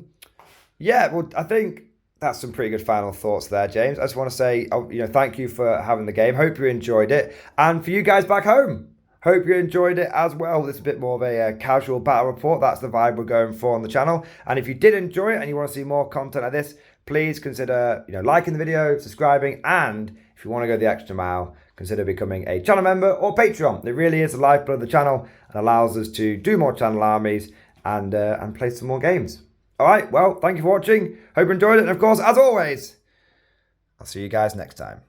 S1: I think that's some pretty good final thoughts there, James. I just want to say, thank you for having the game. Hope you enjoyed it. And for you guys back home, hope you enjoyed it as well. This is a bit more of a casual battle report. That's the vibe we're going for on the channel. And if you did enjoy it and you want to see more content like this, please consider liking the video, subscribing, and if you want to go the extra mile, consider becoming a channel member or Patreon. It really is the lifeblood of the channel and allows us to do more channel armies and play some more games. All right, well, thank you for watching. Hope you enjoyed it. And of course, as always, I'll see you guys next time.